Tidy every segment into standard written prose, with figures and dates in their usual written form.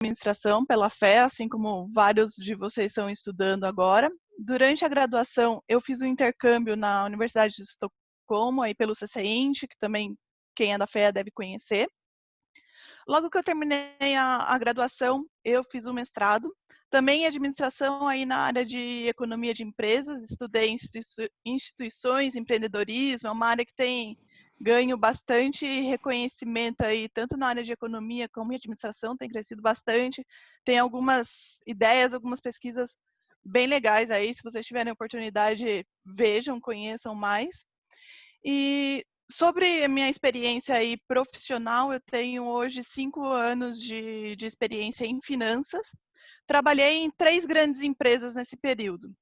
administração pela FE, assim como vários de vocês estão estudando agora. Durante a graduação, eu fiz um intercâmbio na Universidade de Estocolmo, aí pelo CCINT, que também quem é da FE deve conhecer. Logo que eu terminei a graduação, eu fiz um mestrado, também em administração aí na área de economia de empresas, estudei instituições, empreendedorismo, é uma área que tem ganho bastante reconhecimento aí, tanto na área de economia como em administração, tem crescido bastante, tem algumas ideias, algumas pesquisas bem legais aí, se vocês tiverem oportunidade, vejam, conheçam mais. E sobre a minha experiência aí profissional, eu tenho hoje 5 anos de experiência em finanças. Trabalhei em 3 grandes empresas nesse período.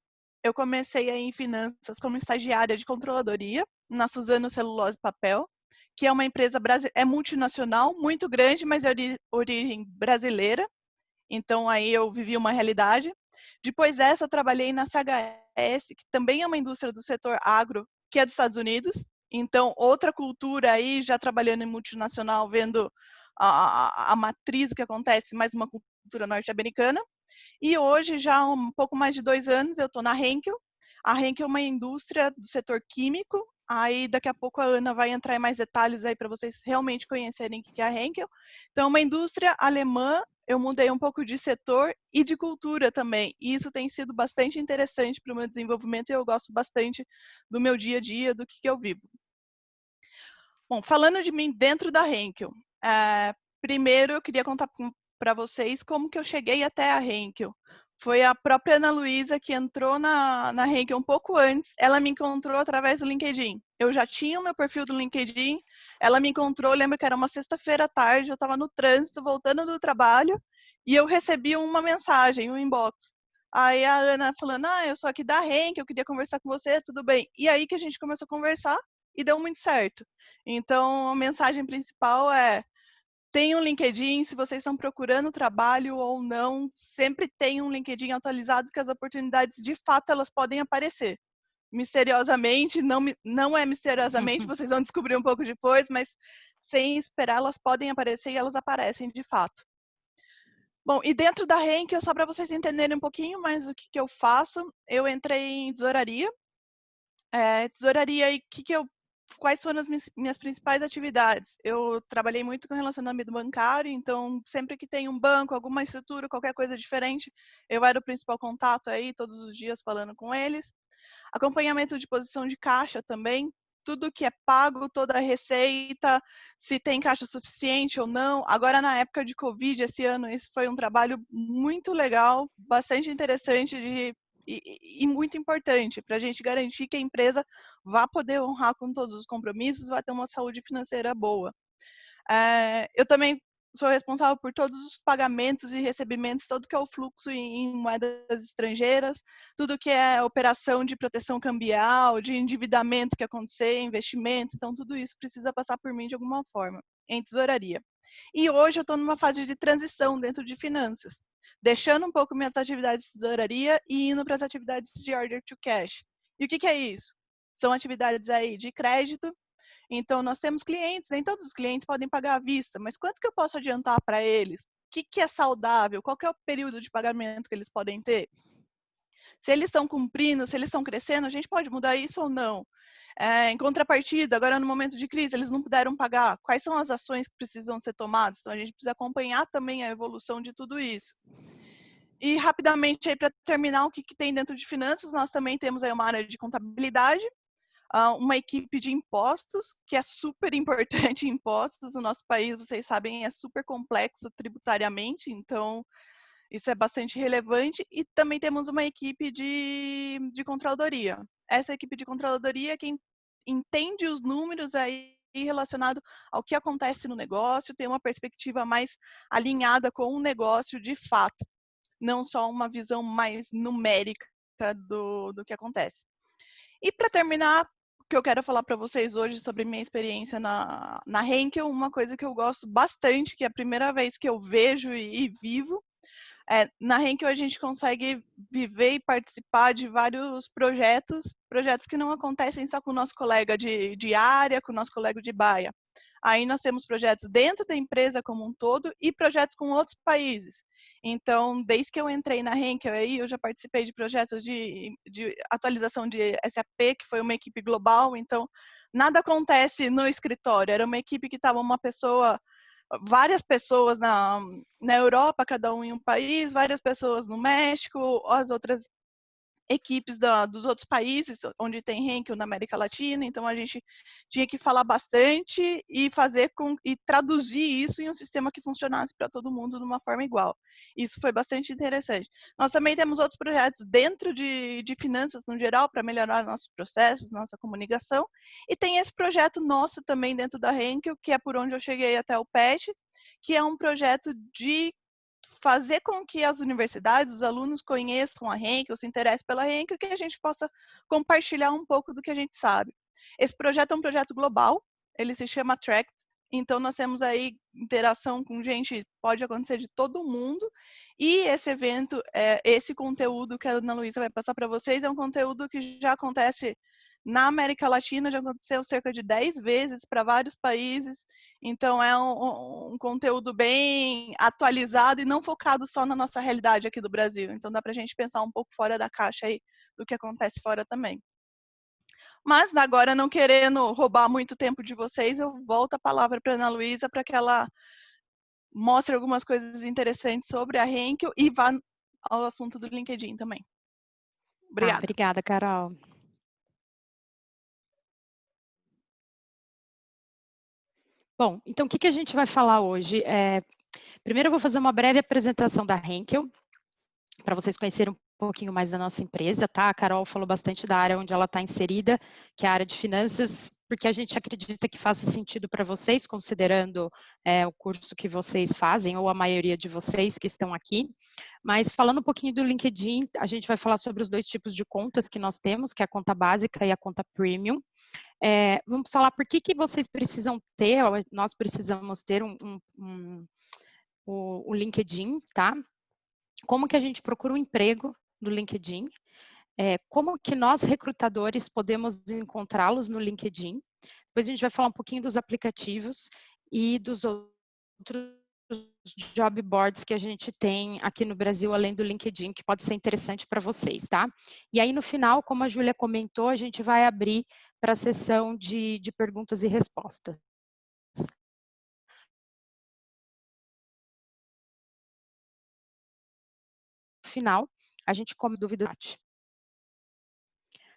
Eu comecei aí em finanças como estagiária de controladoria, na Suzano Celulose e Papel, que é uma empresa multinacional, muito grande, mas é de origem brasileira. Então, aí eu vivi uma realidade. Depois dessa, eu trabalhei na CHS, que também é uma indústria do setor agro, que é dos Estados Unidos. Então, outra cultura aí, já trabalhando em multinacional, vendo a matriz, o que acontece, mais uma cultura norte-americana. E hoje, já há um pouco mais de 2 anos, eu estou na Henkel. A Henkel é uma indústria do setor químico. Aí, daqui a pouco, a Ana vai entrar em mais detalhes aí para vocês realmente conhecerem o que é a Henkel. Então, uma indústria alemã. Eu mudei um pouco de setor e de cultura também. E isso tem sido bastante interessante para o meu desenvolvimento e eu gosto bastante do meu dia a dia, do que eu vivo. Bom, falando de mim dentro da Henkel, primeiro eu queria contar para vocês como que eu cheguei até a Henkel. Foi a própria Ana Luísa que entrou na Henkel um pouco antes, ela me encontrou através do LinkedIn. Eu já tinha o meu perfil do LinkedIn, ela me encontrou, lembro que era uma sexta-feira à tarde, eu estava no trânsito, voltando do trabalho, e eu recebi uma mensagem, um inbox. Aí a Ana falando, eu sou aqui da Henkel, eu queria conversar com você, tudo bem? E aí que a gente começou a conversar, e deu muito certo. Então, a mensagem principal é: tem um LinkedIn, se vocês estão procurando trabalho ou não, sempre tem um LinkedIn atualizado que as oportunidades, de fato, elas podem aparecer. Misteriosamente, não é misteriosamente, vocês vão descobrir um pouco depois, mas sem esperar, elas podem aparecer e elas aparecem de fato. Bom, e dentro da Henkel, só para vocês entenderem um pouquinho mais o que eu faço, eu entrei em tesouraria. Tesouraria, e quais foram as minhas principais atividades? Eu trabalhei muito com relacionamento bancário, então sempre que tem um banco, alguma estrutura, qualquer coisa diferente, eu era o principal contato aí, todos os dias falando com eles. Acompanhamento de posição de caixa também, tudo que é pago, toda a receita, se tem caixa suficiente ou não. Agora, na época de Covid, esse ano, esse foi um trabalho muito legal, bastante interessante e muito importante para a gente garantir que a empresa vá poder honrar com todos os compromissos, vai ter uma saúde financeira boa. Eu também sou responsável por todos os pagamentos e recebimentos, todo que é o fluxo em moedas estrangeiras, tudo que é operação de proteção cambial, de endividamento que acontecer, investimento, então tudo isso precisa passar por mim de alguma forma, em tesouraria. E hoje eu estou numa fase de transição dentro de finanças, deixando um pouco minhas atividades de tesouraria e indo para as atividades de order to cash. E o que é isso? São atividades aí de crédito. Então, nós temos clientes, nem todos os clientes podem pagar à vista, mas quanto que eu posso adiantar para eles? O que é saudável? Qual que é o período de pagamento que eles podem ter? Se eles estão cumprindo, se eles estão crescendo, a gente pode mudar isso ou não? Em contrapartida, agora no momento de crise, eles não puderam pagar. Quais são as ações que precisam ser tomadas? Então, a gente precisa acompanhar também a evolução de tudo isso. E, rapidamente, para terminar, o que tem dentro de finanças, nós também temos aí uma área de contabilidade, uma equipe de impostos, que é super importante. Impostos no nosso país, vocês sabem, é super complexo tributariamente, então isso é bastante relevante. E também temos uma equipe de controladoria. Essa equipe de controladoria é quem entende os números aí relacionado ao que acontece no negócio, tem uma perspectiva mais alinhada com o negócio de fato, não só uma visão mais numérica do que acontece. E para terminar, o que eu quero falar para vocês hoje sobre minha experiência na Henkel, uma coisa que eu gosto bastante, que é a primeira vez que eu vejo e vivo, na Henkel a gente consegue viver e participar de vários projetos que não acontecem só com o nosso colega de área, com o nosso colega de baia. Aí nós temos projetos dentro da empresa como um todo e projetos com outros países. Então, desde que eu entrei na Henkel, aí, eu já participei de projetos de atualização de SAP, que foi uma equipe global. Então, nada acontece no escritório. Era uma equipe que estava várias pessoas na Europa, cada um em um país, várias pessoas no México, as outras equipes dos outros países onde tem Henkel na América Latina. Então a gente tinha que falar bastante e traduzir isso em um sistema que funcionasse para todo mundo de uma forma igual. Isso foi bastante interessante. Nós também temos outros projetos dentro de finanças no geral para melhorar nossos processos, nossa comunicação, e tem esse projeto nosso também dentro da Henkel, que é por onde eu cheguei até o PET, que é um projeto de fazer com que as universidades, os alunos conheçam a Henkel, se interessem pela Henkel, e que a gente possa compartilhar um pouco do que a gente sabe. Esse projeto é um projeto global, ele se chama Tract, então nós temos aí interação com gente, pode acontecer de todo mundo, e esse evento, esse conteúdo que a Ana Luísa vai passar para vocês, é um conteúdo que já acontece na América Latina, já aconteceu cerca de 10 vezes para vários países. Então, é um conteúdo bem atualizado e não focado só na nossa realidade aqui do Brasil. Então, dá para a gente pensar um pouco fora da caixa aí do que acontece fora também. Mas, agora, não querendo roubar muito tempo de vocês, eu volto a palavra para a Ana Luísa para que ela mostre algumas coisas interessantes sobre a Henkel e vá ao assunto do LinkedIn também. Obrigada. Obrigada, Carol. Bom, então o que a gente vai falar hoje? Primeiro eu vou fazer uma breve apresentação da Henkel, para vocês conhecerem um pouquinho mais da nossa empresa, tá? A Carol falou bastante da área onde ela está inserida, que é a área de finanças, porque a gente acredita que faça sentido para vocês, considerando o curso que vocês fazem, ou a maioria de vocês que estão aqui. Mas falando um pouquinho do LinkedIn, a gente vai falar sobre os dois tipos de contas que nós temos, que é a conta básica e a conta premium. Vamos falar por que vocês precisam ter, nós precisamos ter o LinkedIn, tá? Como que a gente procura um emprego no LinkedIn, como que nós, recrutadores, podemos encontrá-los no LinkedIn. Depois a gente vai falar um pouquinho dos aplicativos e dos outros job boards que a gente tem aqui no Brasil, além do LinkedIn, que pode ser interessante para vocês, tá? E aí, no final, como a Júlia comentou, a gente vai abrir para a sessão de perguntas e respostas. No final, a gente come dúvida.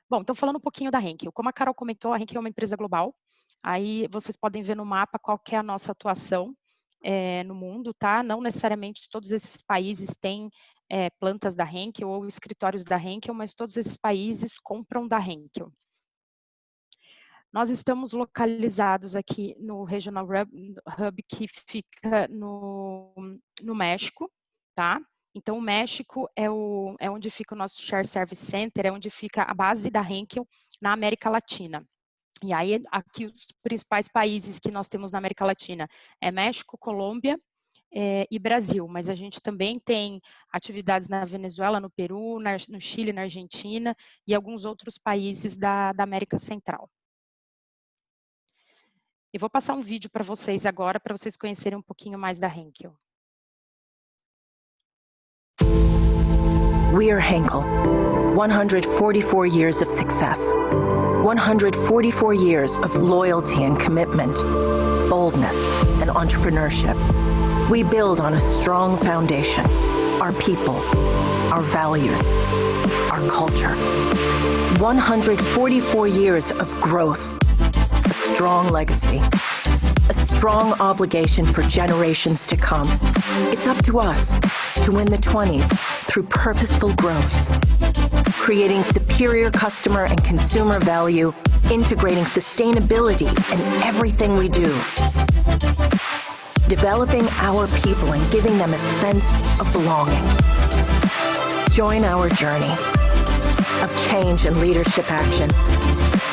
Bom, então falando um pouquinho da Henkel. Como a Carol comentou, a Henkel é uma empresa global. Aí vocês podem ver no mapa qual que é a nossa atuação no mundo, tá? Não necessariamente todos esses países têm plantas da Henkel ou escritórios da Henkel, mas todos esses países compram da Henkel. Nós estamos localizados aqui no Regional Hub, que fica no México, tá? Então, o México é onde fica o nosso Share Service Center, é onde fica a base da Henkel na América Latina. E aí, aqui os principais países que nós temos na América Latina é México, Colômbia e Brasil, mas a gente também tem atividades na Venezuela, no Peru, no Chile, na Argentina e alguns outros países da América Central. Eu vou passar um vídeo para vocês agora, para vocês conhecerem um pouquinho mais da Henkel. We are Henkel, 144 years of success, 144 years of loyalty and commitment, boldness and entrepreneurship. We build on a strong foundation, our people, our values, our culture. 144 years of growth, a strong legacy, a strong obligation for generations to come. It's up to us to win the 20s through purposeful growth, creating superior customer and consumer value, integrating sustainability in everything we do, developing our people and giving them a sense of belonging. Join our journey of change and leadership action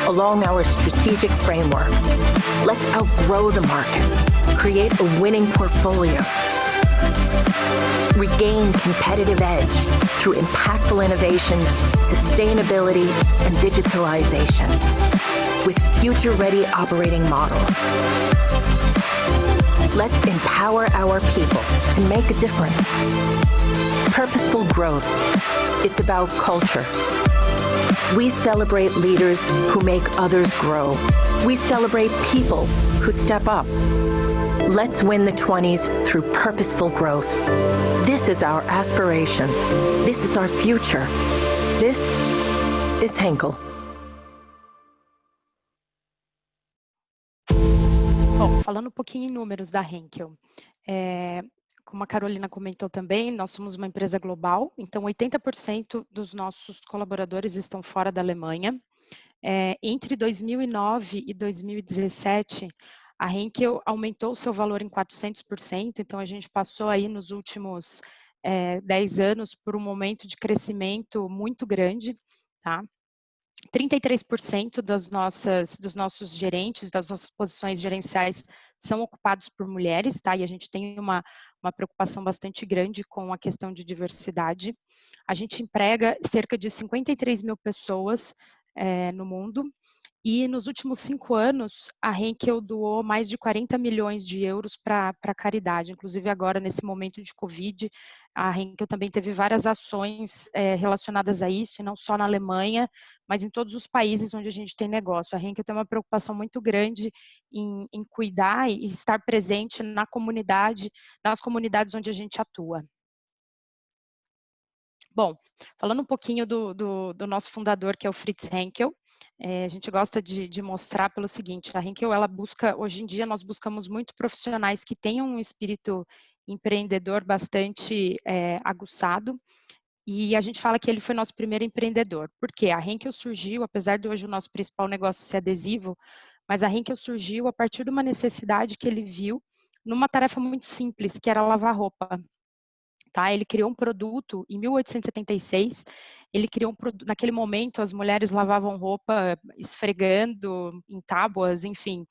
along our strategic framework. Let's outgrow the markets, create a winning portfolio, regain competitive edge through impactful innovations, sustainability, and digitalization with future-ready operating models. Let's empower our people to make a difference. Purposeful growth. It's about culture. We celebrate leaders who make others grow. We celebrate people who step up. Let's win the 20s through purposeful growth. This is our aspiration. This is our future. This is Henkel. Bom, falando um pouquinho em números da Henkel, como a Carolina comentou também, nós somos uma empresa global, então 80% dos nossos colaboradores estão fora da Alemanha. Entre 2009 e 2017, a Henkel aumentou o seu valor em 400%, então a gente passou aí nos últimos 10 anos por um momento de crescimento muito grande, tá? 33% dos nossos gerentes, das nossas posições gerenciais são ocupados por mulheres, tá? E a gente tem uma preocupação bastante grande com a questão de diversidade. A gente emprega cerca de 53 mil pessoas no mundo. E nos últimos 5 anos, a Henkel doou mais de 40 milhões de euros para a caridade. Inclusive agora, nesse momento de Covid, a Henkel também teve várias ações relacionadas a isso, e não só na Alemanha, mas em todos os países onde a gente tem negócio. A Henkel tem uma preocupação muito grande em cuidar e estar presente na comunidade, nas comunidades onde a gente atua. Bom, falando um pouquinho do nosso fundador, que é o Fritz Henkel, a gente gosta de mostrar pelo seguinte: a Henkel, ela busca, hoje em dia nós buscamos muito profissionais que tenham um espírito empreendedor bastante aguçado, e a gente fala que ele foi nosso primeiro empreendedor. Por quê? A Henkel surgiu, apesar de hoje o nosso principal negócio ser adesivo, mas a Henkel surgiu a partir de uma necessidade que ele viu numa tarefa muito simples, que era lavar roupa. Tá? Ele criou um produto em 1876, ele criou um produto, naquele momento as mulheres lavavam roupa esfregando em tábuas, enfim,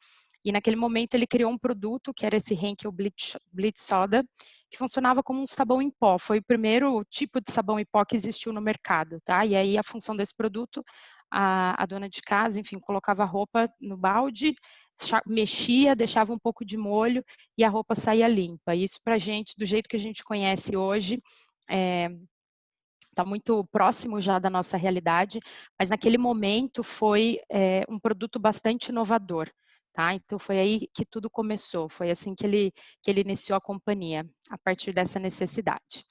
e naquele momento ele criou um produto que era esse Henkel Bleach Soda, que funcionava como um sabão em pó, foi o primeiro tipo de sabão em pó que existiu no mercado, tá? E aí a função desse produto, a dona de casa, enfim, colocava a roupa no balde, mexia, deixava um pouco de molho e a roupa saía limpa. Isso pra gente, do jeito que a gente conhece hoje, está muito próximo já da nossa realidade, mas naquele momento foi um produto bastante inovador, tá? Então foi aí que tudo começou, foi assim que ele iniciou a companhia, a partir dessa necessidade.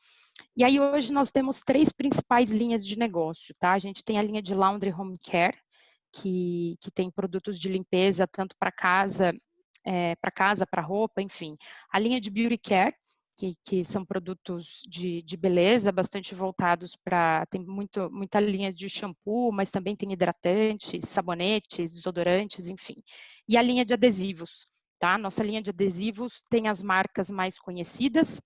E aí hoje nós temos 3 principais linhas de negócio, tá? A gente tem a linha de Laundry Home Care, que tem produtos de limpeza tanto para casa, para roupa, enfim. A linha de Beauty Care, que são produtos de beleza, bastante voltados para, tem muita linha de shampoo, mas também tem hidratantes, sabonetes, desodorantes, enfim. E a linha de adesivos, tá? Nossa linha de adesivos tem as marcas mais conhecidas,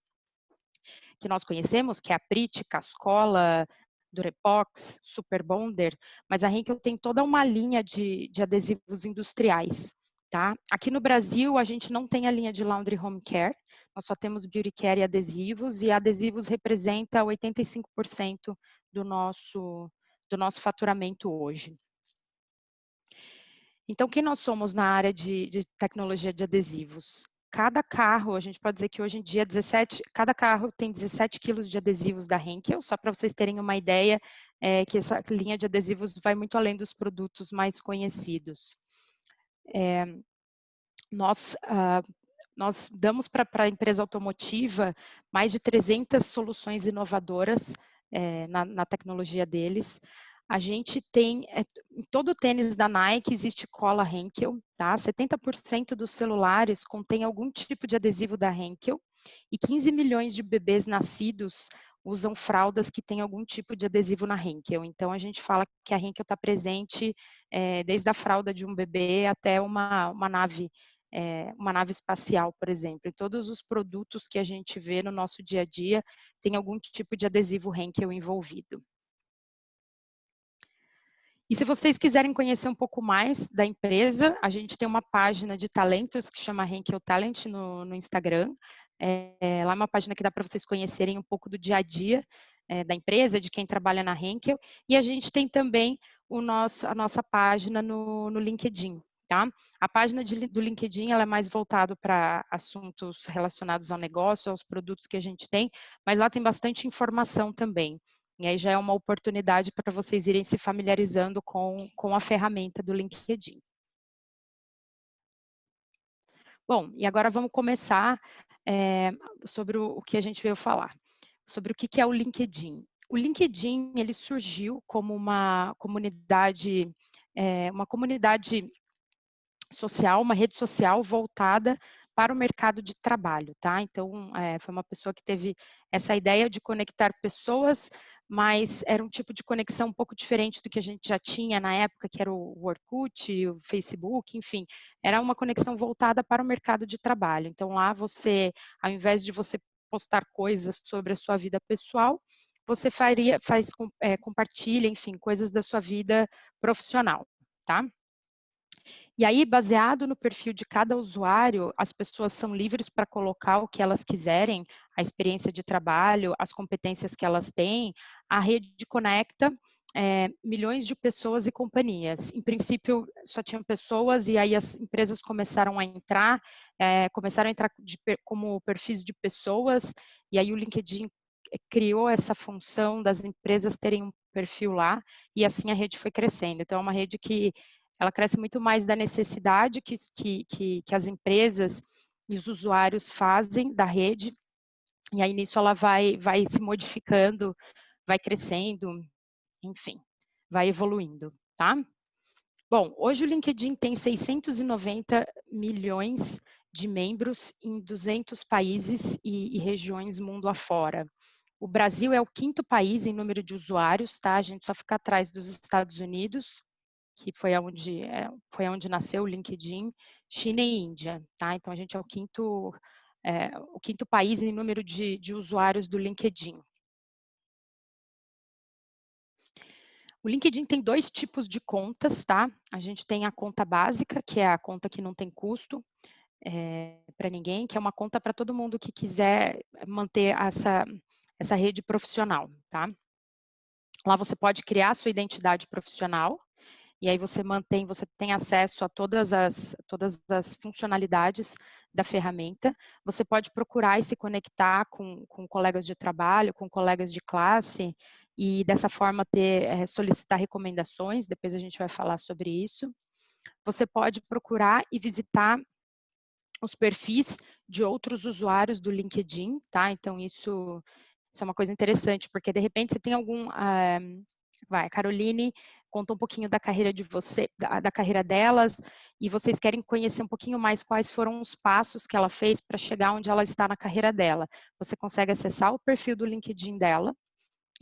que nós conhecemos, que é a Prit, Cascola, Durepox, Super Bonder, mas a Henkel tem toda uma linha de adesivos industriais, tá? Aqui no Brasil, a gente não tem a linha de Laundry Home Care, nós só temos Beauty Care e adesivos representa 85% do nosso faturamento hoje. Então, quem nós somos na área de tecnologia de adesivos? Cada carro, a gente pode dizer que hoje em dia cada carro tem 17 quilos de adesivos da Henkel, só para vocês terem uma ideia que essa linha de adesivos vai muito além dos produtos mais conhecidos. Nós damos para a empresa automotiva mais de 300 soluções inovadoras na tecnologia deles. A gente tem, em todo o tênis da Nike existe cola Henkel, tá? 70% dos celulares contém algum tipo de adesivo da Henkel e 15 milhões de bebês nascidos usam fraldas que têm algum tipo de adesivo na Henkel. Então, a gente fala que a Henkel está presente desde a fralda de um bebê até uma nave espacial, por exemplo. E todos os produtos que a gente vê no nosso dia a dia tem algum tipo de adesivo Henkel envolvido. E se vocês quiserem conhecer um pouco mais da empresa, a gente tem uma página de talentos que chama Henkel Talent no Instagram. Lá é uma página que dá para vocês conhecerem um pouco do dia a dia da empresa, de quem trabalha na Henkel. E a gente tem também a nossa página no LinkedIn, tá? A página do LinkedIn, ela é mais voltada para assuntos relacionados ao negócio, aos produtos que a gente tem, mas lá tem bastante informação também. E aí já é uma oportunidade para vocês irem se familiarizando com a ferramenta do LinkedIn. Bom, e agora vamos começar sobre o que a gente veio falar, sobre o que é o LinkedIn. O LinkedIn, ele surgiu como uma comunidade social, uma rede social voltada para o mercado de trabalho, tá? Então, foi uma pessoa que teve essa ideia de conectar pessoas, mas era um tipo de conexão um pouco diferente do que a gente já tinha na época, que era o Orkut, o Facebook, enfim, era uma conexão voltada para o mercado de trabalho. Então, lá você, ao invés de você postar coisas sobre a sua vida pessoal, você compartilha, enfim, coisas da sua vida profissional, tá? E aí, baseado no perfil de cada usuário, as pessoas são livres para colocar o que elas quiserem, a experiência de trabalho, as competências que elas têm. A rede conecta milhões de pessoas e companhias. Em princípio, só tinham pessoas e aí as empresas começaram a entrar como perfis de pessoas, e aí o LinkedIn criou essa função das empresas terem um perfil lá, e assim a rede foi crescendo. Então, é uma rede que ela cresce muito mais da necessidade que as empresas e os usuários fazem da rede, e aí nisso ela vai se modificando, vai crescendo, enfim, vai evoluindo, tá? Bom, hoje o LinkedIn tem 690 milhões de membros em 200 países e regiões mundo afora. O Brasil é o 5º país em número de usuários, tá? A gente só fica atrás dos Estados Unidos, que foi onde nasceu o LinkedIn, China e Índia, tá? Então a gente é o quinto país em número de usuários do LinkedIn. O LinkedIn tem 2 tipos de contas, tá? A gente tem a conta básica, que é a conta que não tem custo para ninguém, que é uma conta para todo mundo que quiser manter essa rede profissional, tá? Lá você pode criar a sua identidade profissional, e aí você tem acesso a todas as funcionalidades da ferramenta. Você pode procurar e se conectar com colegas de trabalho, com colegas de classe, e dessa forma solicitar recomendações, depois a gente vai falar sobre isso. Você pode procurar e visitar os perfis de outros usuários do LinkedIn, tá? Então, isso é uma coisa interessante, porque de repente você tem a Caroline conta um pouquinho da carreira da carreira delas, e vocês querem conhecer um pouquinho mais quais foram os passos que ela fez para chegar onde ela está na carreira dela. Você consegue acessar o perfil do LinkedIn dela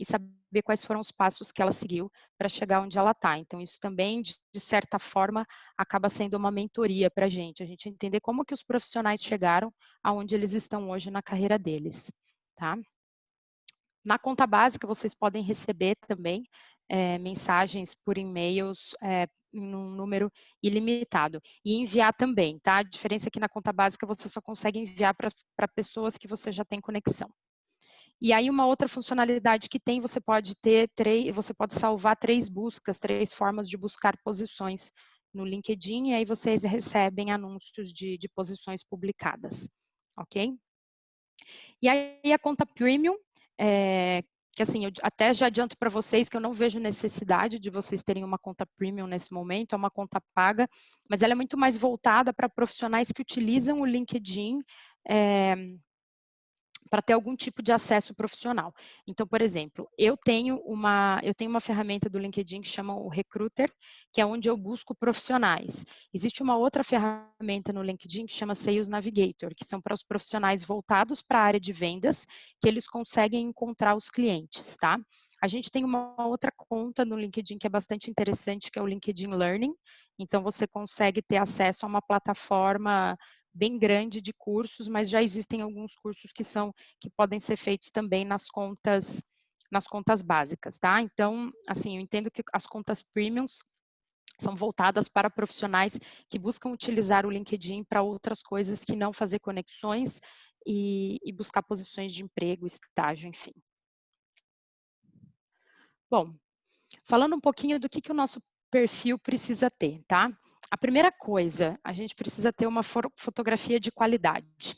e saber quais foram os passos que ela seguiu para chegar onde ela está. Então, isso também, de certa forma, acaba sendo uma mentoria para a gente entender como que os profissionais chegaram aonde eles estão hoje na carreira deles, tá? Na conta básica, vocês podem receber também mensagens por e-mails em um número ilimitado. E enviar também, tá? A diferença é que na conta básica você só consegue enviar para pessoas que você já tem conexão. E aí uma outra funcionalidade que tem, você pode salvar 3 buscas, 3 formas de buscar posições no LinkedIn, e aí vocês recebem anúncios de posições publicadas, ok? E aí a conta Premium, que assim, eu até já adianto para vocês que eu não vejo necessidade de vocês terem uma conta Premium nesse momento, é uma conta paga, mas ela é muito mais voltada para profissionais que utilizam o LinkedIn para ter algum tipo de acesso profissional. Então, por exemplo, eu tenho uma ferramenta do LinkedIn que chama o Recruiter, que é onde eu busco profissionais. Existe uma outra ferramenta no LinkedIn que chama Sales Navigator, que são para os profissionais voltados para a área de vendas, que eles conseguem encontrar os clientes, tá? A gente tem uma outra conta no LinkedIn que é bastante interessante, que é o LinkedIn Learning. Então, você consegue ter acesso a uma plataforma bem grande de cursos, mas já existem alguns cursos que podem ser feitos também nas contas básicas, tá? Então, assim, eu entendo que as contas premiums são voltadas para profissionais que buscam utilizar o LinkedIn para outras coisas que não fazer conexões e buscar posições de emprego, estágio, enfim. Bom, falando um pouquinho do que o nosso perfil precisa ter, tá? A primeira coisa, a gente precisa ter uma fotografia de qualidade.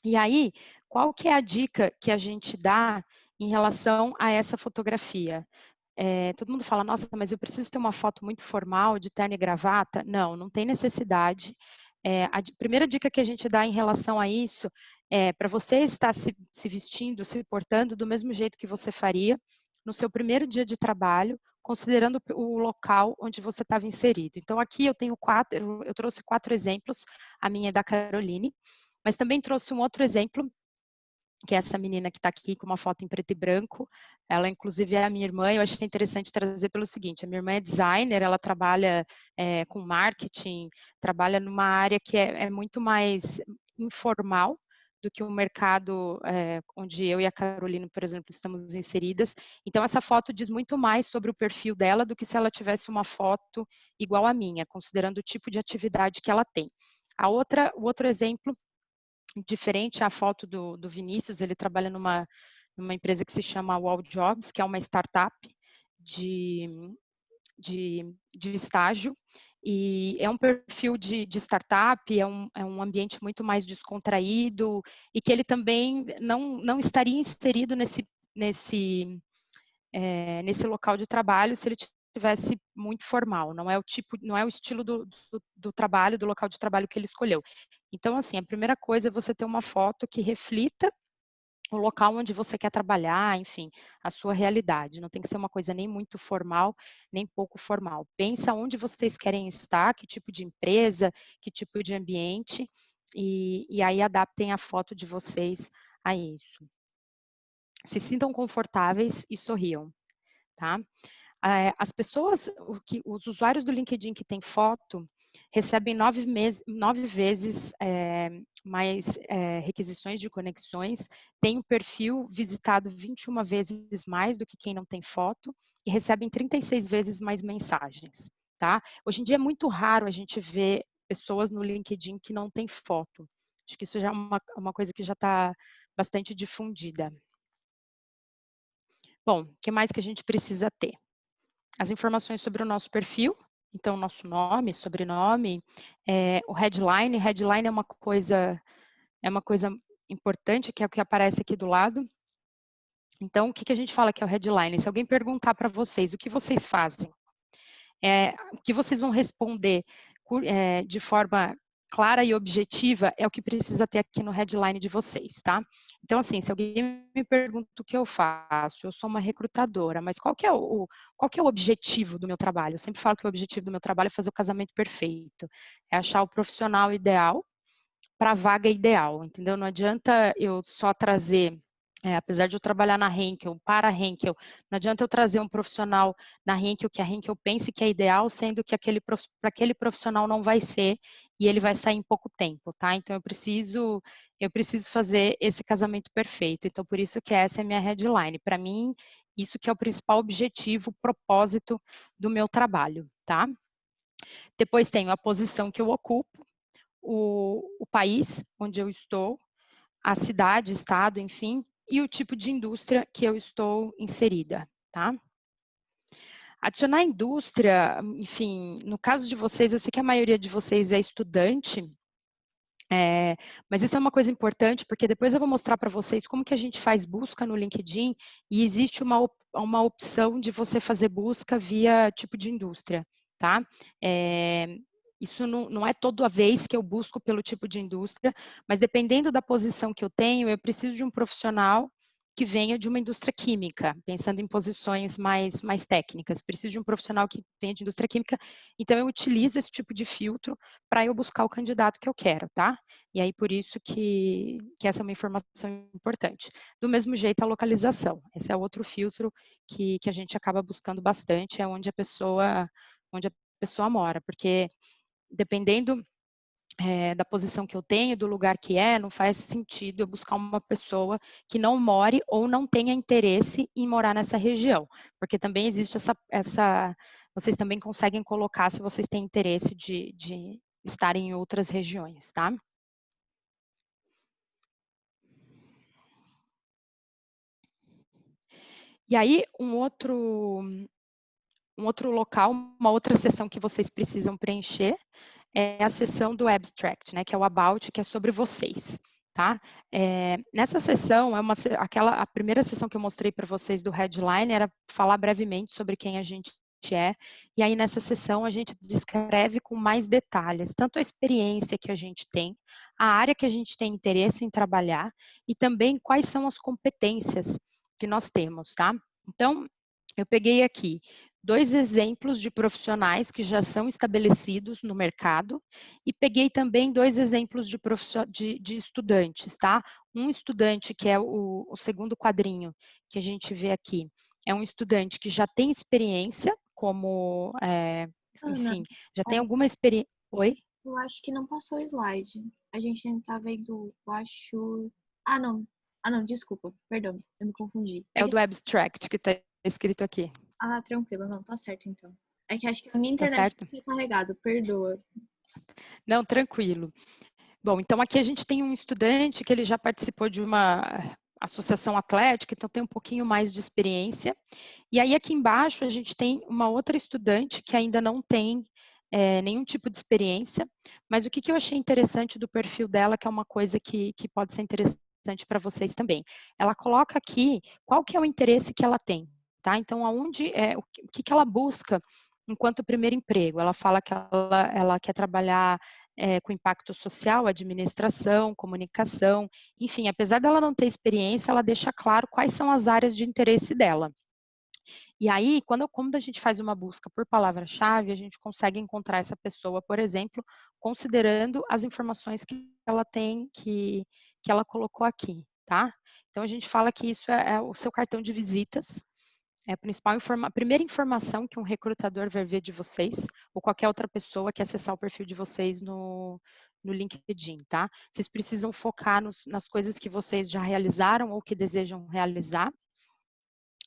E aí, qual que é a dica que a gente dá em relação a essa fotografia? Todo mundo fala, nossa, mas eu preciso ter uma foto muito formal, de terno e gravata. Não, não tem necessidade. Primeira dica que a gente dá em relação a isso é para você estar se vestindo, se portando do mesmo jeito que você faria no seu primeiro dia de trabalho, considerando o local onde você estava inserido. Então, aqui eu tenho eu trouxe 4 exemplos, a minha é da Caroline, mas também trouxe um outro exemplo, que é essa menina que está aqui com uma foto em preto e branco. Ela, inclusive, é a minha irmã. Eu achei interessante trazer pelo seguinte: a minha irmã é designer, ela trabalha com marketing, trabalha numa área que é muito mais informal do que o mercado onde eu e a Carolina, por exemplo, estamos inseridas. Então, essa foto diz muito mais sobre o perfil dela do que se ela tivesse uma foto igual à minha, considerando o tipo de atividade que ela tem. O outro exemplo diferente, a foto do Vinícius, ele trabalha numa empresa que se chama Wall Jobs, que é uma startup de estágio, e é um perfil de startup, é um ambiente muito mais descontraído, e que ele também não estaria inserido nesse local de trabalho se ele tivesse muito formal, não é o estilo do trabalho, do local de trabalho que ele escolheu. Então, assim, a primeira coisa é você ter uma foto que reflita o local onde você quer trabalhar, enfim, a sua realidade. Não tem que ser uma coisa nem muito formal, nem pouco formal. Pensa onde vocês querem estar, que tipo de empresa, que tipo de ambiente, e aí adaptem a foto de vocês a isso. Se sintam confortáveis e sorriam, tá? As pessoas, os usuários do LinkedIn que têm foto, recebem 9 vezes mais requisições de conexões, têm o perfil visitado 21 vezes mais do que quem não tem foto e recebem 36 vezes mais mensagens, tá? Hoje em dia é muito raro a gente ver pessoas no LinkedIn que não têm foto. Acho que isso já é uma coisa que já está bastante difundida. Bom, o que mais que a gente precisa ter? As informações sobre o nosso perfil, então nosso nome, sobrenome, o headline. Headline é uma coisa importante, que é o que aparece aqui do lado. Então, o que a gente fala que é o headline? Se alguém perguntar para vocês o que vocês fazem, o que vocês vão responder de forma clara e objetiva é o que precisa ter aqui no headline de vocês, tá? Então, assim, se alguém me pergunta o que eu faço, eu sou uma recrutadora, mas qual que é o objetivo do meu trabalho? Eu sempre falo que o objetivo do meu trabalho é fazer o casamento perfeito, é achar o profissional ideal para a vaga ideal, entendeu? Não adianta eu só trazer, apesar de eu trabalhar na Henkel, para a Henkel, não adianta eu trazer um profissional na Henkel que a Henkel pense que é ideal, sendo que para aquele profissional não vai ser e ele vai sair em pouco tempo, tá? Então eu preciso fazer esse casamento perfeito. Então por isso que essa é a minha headline. Para mim, isso que é o principal objetivo, propósito do meu trabalho, tá? Depois tenho a posição que eu ocupo, o país onde eu estou, a cidade, estado, enfim, e o tipo de indústria que eu estou inserida, tá? Adicionar indústria, enfim, no caso de vocês, eu sei que a maioria de vocês é estudante, mas isso é uma coisa importante, porque depois eu vou mostrar para vocês como que a gente faz busca no LinkedIn e existe uma opção de você fazer busca via tipo de indústria, tá? Isso não é toda vez que eu busco pelo tipo de indústria, mas dependendo da posição que eu tenho, eu preciso de um profissional que venha de uma indústria química, pensando em posições mais técnicas. Preciso de um profissional que venha de indústria química, então eu utilizo esse tipo de filtro para eu buscar o candidato que eu quero, tá? E aí, por isso que essa é uma informação importante. Do mesmo jeito, a localização. Esse é outro filtro que a gente acaba buscando bastante, é onde a pessoa mora, porque dependendo da posição que eu tenho, do lugar que não faz sentido eu buscar uma pessoa que não more ou não tenha interesse em morar nessa região, porque também existe vocês também conseguem colocar se vocês têm interesse de estar em outras regiões, tá? E aí, um outro Um outro local, uma outra seção que vocês precisam preencher é a seção do abstract, né, que é o about, que é sobre vocês, tá? Nessa seção, a primeira sessão que eu mostrei para vocês do headline era falar brevemente sobre quem a gente é, e aí nessa sessão a gente descreve com mais detalhes, tanto a experiência que a gente tem, a área que a gente tem interesse em trabalhar, e também quais são as competências que nós temos, tá? Então, eu peguei aqui 2 exemplos de profissionais que já são estabelecidos no mercado e peguei também 2 exemplos de estudantes, tá? Um estudante, que é o segundo quadrinho que a gente vê aqui, é um estudante que já tem experiência como, Ana, enfim, já tem alguma experiência. Oi? eu acho que não passou o slide. A gente não tá vendo, eu acho... Ah, não. Ah, não, desculpa. Perdão, eu me confundi. É o do abstract que está escrito aqui. Ah, tranquilo. Não, tá certo então. É que acho que a minha Tá internet certo? foi carregada, perdoa. Não, tranquilo. Bom, então aqui a gente tem um estudante que ele já participou de uma associação atlética, então tem um pouquinho mais de experiência. E aí aqui embaixo a gente tem uma outra estudante que ainda não tem nenhum tipo de experiência, mas o que eu achei interessante do perfil dela, que é uma coisa que pode ser interessante para vocês também. Ela coloca aqui qual que é o interesse que ela tem, tá? Então, o que ela busca enquanto primeiro emprego? Ela fala que ela quer trabalhar com impacto social, administração, comunicação, enfim, apesar dela não ter experiência, ela deixa claro quais são as áreas de interesse dela. E aí, quando a gente faz uma busca por palavra-chave, a gente consegue encontrar essa pessoa, por exemplo, considerando as informações que ela tem, que ela colocou aqui, tá? Então, a gente fala que isso é o seu cartão de visitas, é a primeira informação que um recrutador vai ver de vocês, ou qualquer outra pessoa que acessar o perfil de vocês no LinkedIn, tá? Vocês precisam focar nas coisas que vocês já realizaram ou que desejam realizar.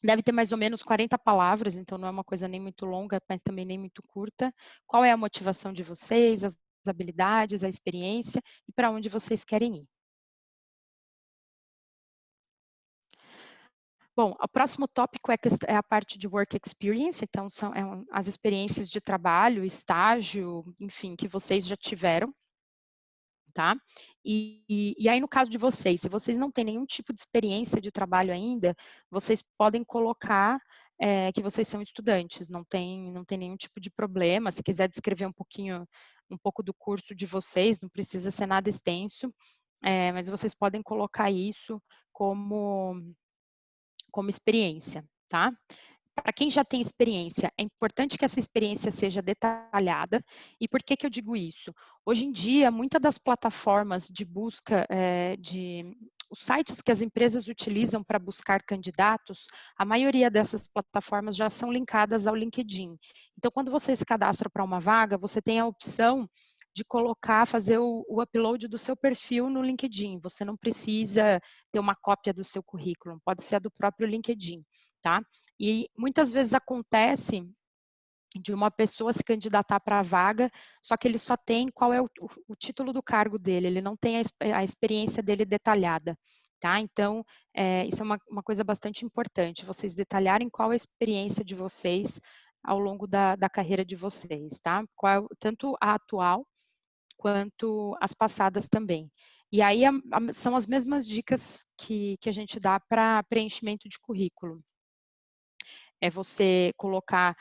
Deve ter mais ou menos 40 palavras, então não é uma coisa nem muito longa, mas também nem muito curta. Qual é a motivação de vocês, as habilidades, a experiência e para onde vocês querem ir. Bom, o próximo tópico é a parte de work experience, então são as experiências de trabalho, estágio, enfim, que vocês já tiveram, tá? E aí, no caso de vocês, se vocês não têm nenhum tipo de experiência de trabalho ainda, vocês podem colocar que vocês são estudantes, não tem nenhum tipo de problema. Se quiser descrever um pouco do curso de vocês, não precisa ser nada extenso, mas vocês podem colocar isso como experiência, tá? Para quem já tem experiência, é importante que essa experiência seja detalhada. E por que eu digo isso? Hoje em dia, muitas das plataformas de busca, os sites que as empresas utilizam para buscar candidatos, a maioria dessas plataformas já são linkadas ao LinkedIn. Então, quando você se cadastra para uma vaga, você tem a opção de fazer o upload do seu perfil no LinkedIn. Você não precisa ter uma cópia do seu currículo, pode ser a do próprio LinkedIn, tá? E muitas vezes acontece de uma pessoa se candidatar para a vaga, só que ele só tem qual é o título do cargo dele, ele não tem a experiência dele detalhada, tá? Então, isso é uma coisa bastante importante, vocês detalharem qual é a experiência de vocês ao longo da carreira de vocês, tá? Tanto a atual quanto as passadas também. E aí são as mesmas dicas que a gente dá para preenchimento de currículo. É você colocar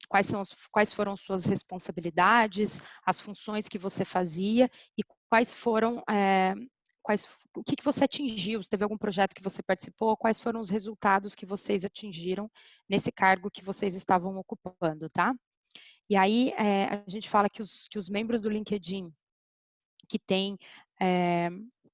quais foram suas responsabilidades, as funções que você fazia e quais foram, o que você atingiu, se teve algum projeto que você participou, quais foram os resultados que vocês atingiram nesse cargo que vocês estavam ocupando, tá? E aí, a gente fala que os membros do LinkedIn que têm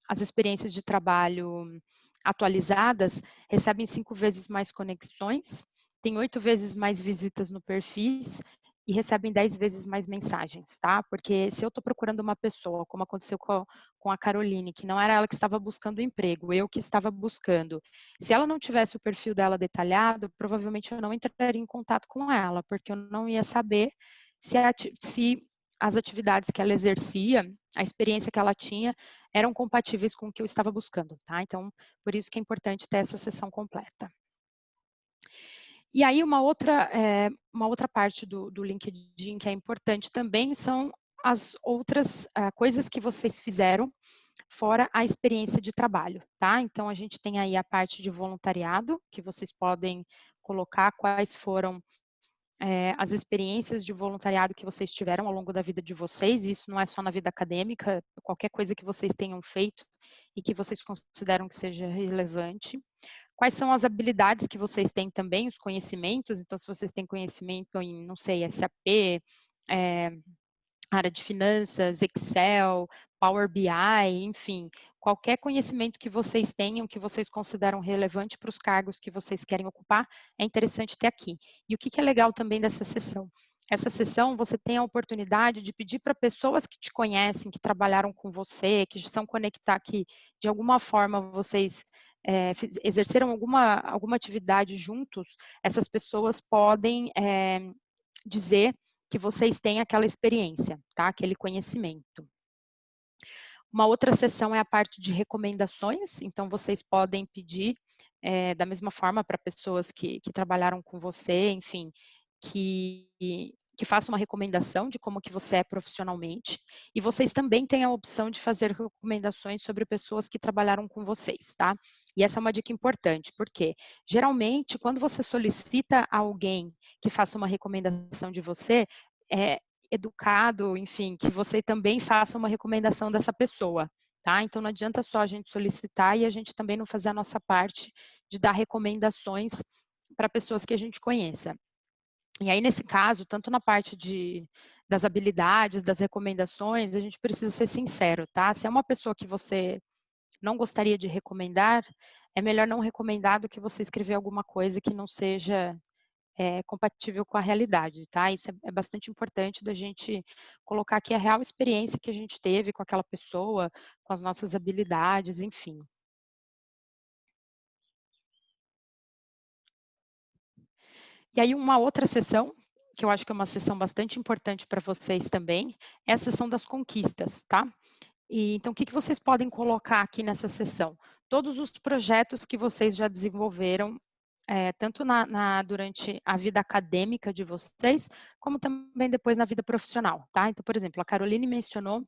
as experiências de trabalho atualizadas recebem 5 vezes mais conexões, têm 8 vezes mais visitas no perfis e recebem 10 vezes mais mensagens, tá? Porque se eu estou procurando uma pessoa, como aconteceu com a Caroline, que não era ela que estava buscando emprego, eu que estava buscando. Se ela não tivesse o perfil dela detalhado, provavelmente eu não entraria em contato com ela, porque eu não ia saber se as atividades que ela exercia, a experiência que ela tinha, eram compatíveis com o que eu estava buscando, tá? Então, por isso que é importante ter essa sessão completa. E aí, uma uma outra parte do LinkedIn que é importante também são as outras coisas que vocês fizeram fora a experiência de trabalho, tá? Então, a gente tem aí a parte de voluntariado, que vocês podem colocar quais foram as experiências de voluntariado que vocês tiveram ao longo da vida de vocês. Isso não é só na vida acadêmica, qualquer coisa que vocês tenham feito e que vocês consideram que seja relevante. Quais são as habilidades que vocês têm também, os conhecimentos? Então, se vocês têm conhecimento em, não sei, SAP, área de finanças, Excel, Power BI, enfim, qualquer conhecimento que vocês tenham, que vocês consideram relevante para os cargos que vocês querem ocupar, é interessante ter aqui. E o que é legal também dessa sessão? Essa sessão, você tem a oportunidade de pedir para pessoas que te conhecem, que trabalharam com você, que são conectar, que de alguma forma vocês exerceram alguma atividade juntos, essas pessoas podem dizer que vocês têm aquela experiência, tá? Aquele conhecimento. Uma outra seção é a parte de recomendações, então vocês podem pedir da mesma forma para pessoas que trabalharam com você, enfim, que façam uma recomendação de como que você é profissionalmente, e vocês também têm a opção de fazer recomendações sobre pessoas que trabalharam com vocês, tá? E essa é uma dica importante, porque geralmente quando você solicita a alguém que faça uma recomendação de você, é educado, enfim, que você também faça uma recomendação dessa pessoa, tá? Então não adianta só a gente solicitar e a gente também não fazer a nossa parte de dar recomendações para pessoas que a gente conheça. E aí, nesse caso, tanto na parte das habilidades, das recomendações, a gente precisa ser sincero, tá? Se é uma pessoa que você não gostaria de recomendar, é melhor não recomendar do que você escrever alguma coisa que não seja compatível com a realidade, tá? Isso é bastante importante da gente colocar aqui a real experiência que a gente teve com aquela pessoa, com as nossas habilidades, enfim. E aí, uma outra sessão, que eu acho que é uma sessão bastante importante para vocês também, é a sessão das conquistas, tá? Então, o que vocês podem colocar aqui nessa sessão? Todos os projetos que vocês já desenvolveram, tanto durante a vida acadêmica de vocês, como também depois na vida profissional, tá? Então, por exemplo, a Caroline mencionou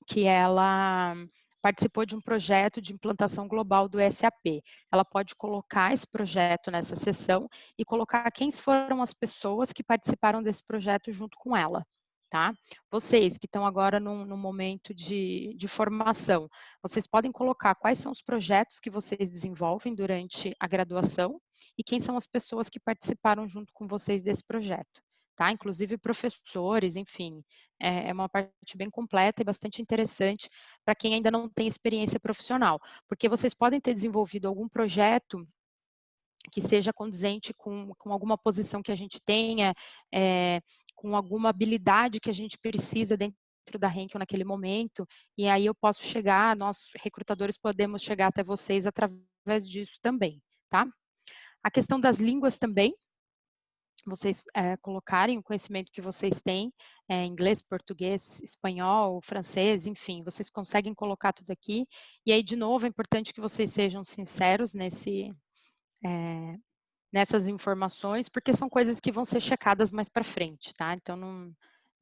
que ela participou de um projeto de implantação global do SAP. Ela pode colocar esse projeto nessa sessão e colocar quem foram as pessoas que participaram desse projeto junto com ela, tá? Vocês que estão agora num momento de formação, vocês podem colocar quais são os projetos que vocês desenvolvem durante a graduação e quem são as pessoas que participaram junto com vocês desse projeto, tá? Inclusive professores, enfim, é uma parte bem completa e bastante interessante para quem ainda não tem experiência profissional, porque vocês podem ter desenvolvido algum projeto que seja condizente com alguma posição que a gente tenha, com alguma habilidade que a gente precisa dentro da Henkel naquele momento, e aí eu posso chegar, nós recrutadores podemos chegar até vocês através disso também, tá? A questão das línguas também, vocês colocarem o conhecimento que vocês têm, inglês, português, espanhol, francês, enfim, vocês conseguem colocar tudo aqui. E aí, de novo, é importante que vocês sejam sinceros nessas informações, porque são coisas que vão ser checadas mais para frente, tá? Então, não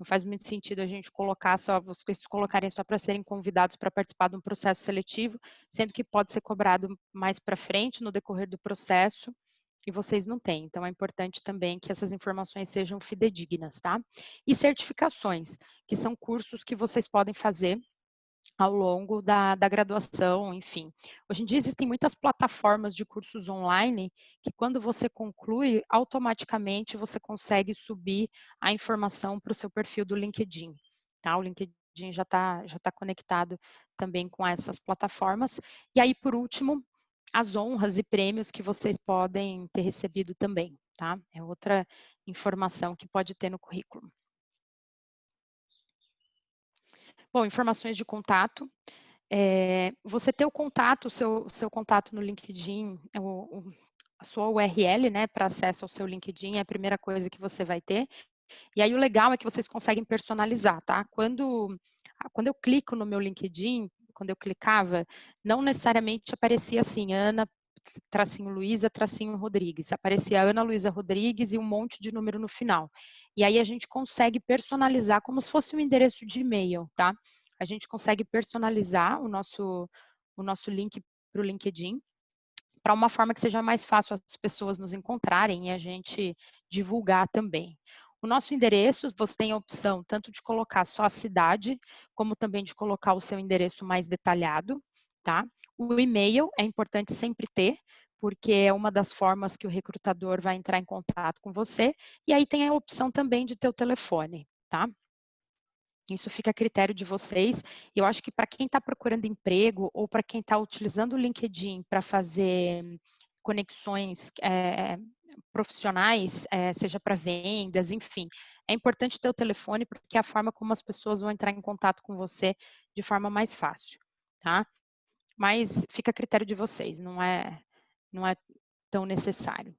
faz muito sentido a gente colocar vocês colocarem só para serem convidados para participar de um processo seletivo, sendo que pode ser cobrado mais para frente, no decorrer do processo, e vocês não têm. Então, é importante também que essas informações sejam fidedignas, tá? E certificações, que são cursos que vocês podem fazer ao longo da graduação, enfim. Hoje em dia existem muitas plataformas de cursos online que quando você conclui, automaticamente você consegue subir a informação para o seu perfil do LinkedIn, tá? O LinkedIn já tá conectado também com essas plataformas. E aí, por último, as honras e prêmios que vocês podem ter recebido também, tá? É outra informação que pode ter no currículo. Bom, informações de contato. Você ter o contato, o seu contato no LinkedIn, a sua URL, né, para acesso ao seu LinkedIn é a primeira coisa que você vai ter. E aí o legal é que vocês conseguem personalizar, tá? Quando eu clico no meu LinkedIn, quando eu clicava, não necessariamente aparecia assim, Ana tracinho Luísa, tracinho Rodrigues. Aparecia a Ana Luísa Rodrigues e um monte de número no final. E aí a gente consegue personalizar como se fosse um endereço de e-mail, tá? A gente consegue personalizar o nosso link para o LinkedIn, para uma forma que seja mais fácil as pessoas nos encontrarem e a gente divulgar também. O nosso endereço, você tem a opção tanto de colocar só a cidade, como também de colocar o seu endereço mais detalhado, tá? O e-mail é importante sempre ter, porque é uma das formas que o recrutador vai entrar em contato com você. E aí tem a opção também de ter o telefone, tá? Isso fica a critério de vocês. Eu acho que para quem está procurando emprego ou para quem está utilizando o LinkedIn para fazer conexões profissionais, seja para vendas, enfim, é importante ter o telefone porque é a forma como as pessoas vão entrar em contato com você de forma mais fácil, tá? Mas fica a critério de vocês, não é tão necessário.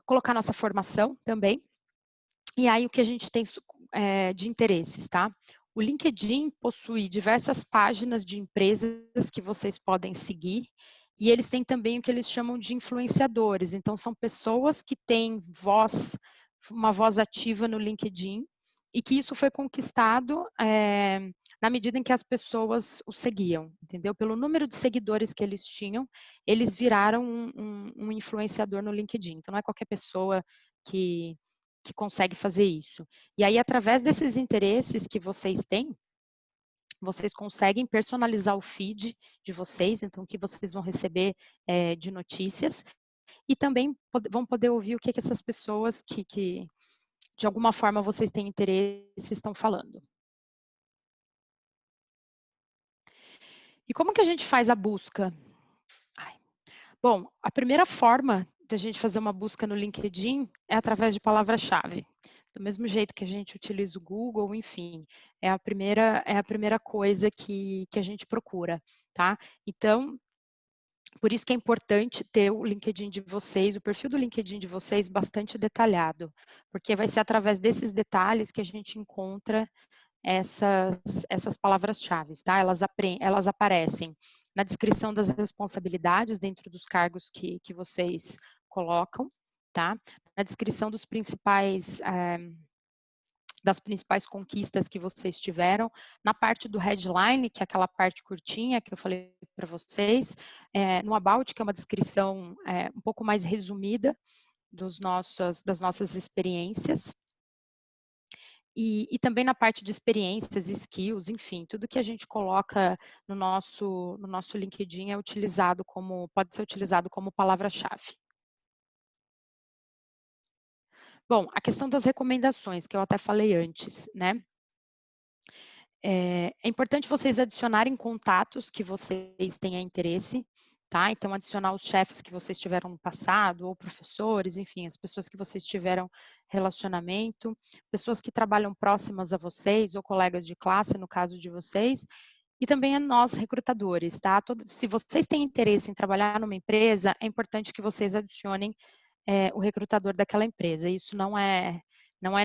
Colocar nossa formação também. E aí o que a gente tem de interesses, tá? O LinkedIn possui diversas páginas de empresas que vocês podem seguir e eles têm também o que eles chamam de influenciadores. Então, são pessoas que têm uma voz ativa no LinkedIn e que isso foi conquistado na medida em que as pessoas o seguiam, entendeu? Pelo número de seguidores que eles tinham, eles viraram um influenciador no LinkedIn. Então, não é qualquer pessoa que consegue fazer isso. E aí, através desses interesses que vocês têm, vocês conseguem personalizar o feed de vocês, então o que vocês vão receber de notícias, e também vão poder ouvir o que essas pessoas que de alguma forma vocês têm interesse estão falando. E como que a gente faz a busca? Bom, a primeira forma de a gente fazer uma busca no LinkedIn é através de palavra-chave. Do mesmo jeito que a gente utiliza o Google, enfim, é a primeira coisa que a gente procura, tá? Então, por isso que é importante ter o LinkedIn de vocês, o perfil do LinkedIn de vocês bastante detalhado, porque vai ser através desses detalhes que a gente encontra essas palavras-chave, tá? Elas aparecem na descrição das responsabilidades dentro dos cargos que vocês colocam, tá? Na descrição dos das principais conquistas que vocês tiveram, na parte do headline, que é aquela parte curtinha que eu falei para vocês, no about, que é uma descrição um pouco mais resumida das nossas experiências, e também na parte de experiências, skills, enfim, tudo que a gente coloca no nosso LinkedIn pode ser utilizado como palavra-chave. Bom, a questão das recomendações, que eu até falei antes, né? É importante vocês adicionarem contatos que vocês tenham interesse, tá? Então, adicionar os chefes que vocês tiveram no passado, ou professores, enfim, as pessoas que vocês tiveram relacionamento, pessoas que trabalham próximas a vocês, ou colegas de classe, no caso de vocês, e também a nós, recrutadores, tá? Se vocês têm interesse em trabalhar numa empresa, é importante que vocês adicionem o recrutador daquela empresa. Isso não é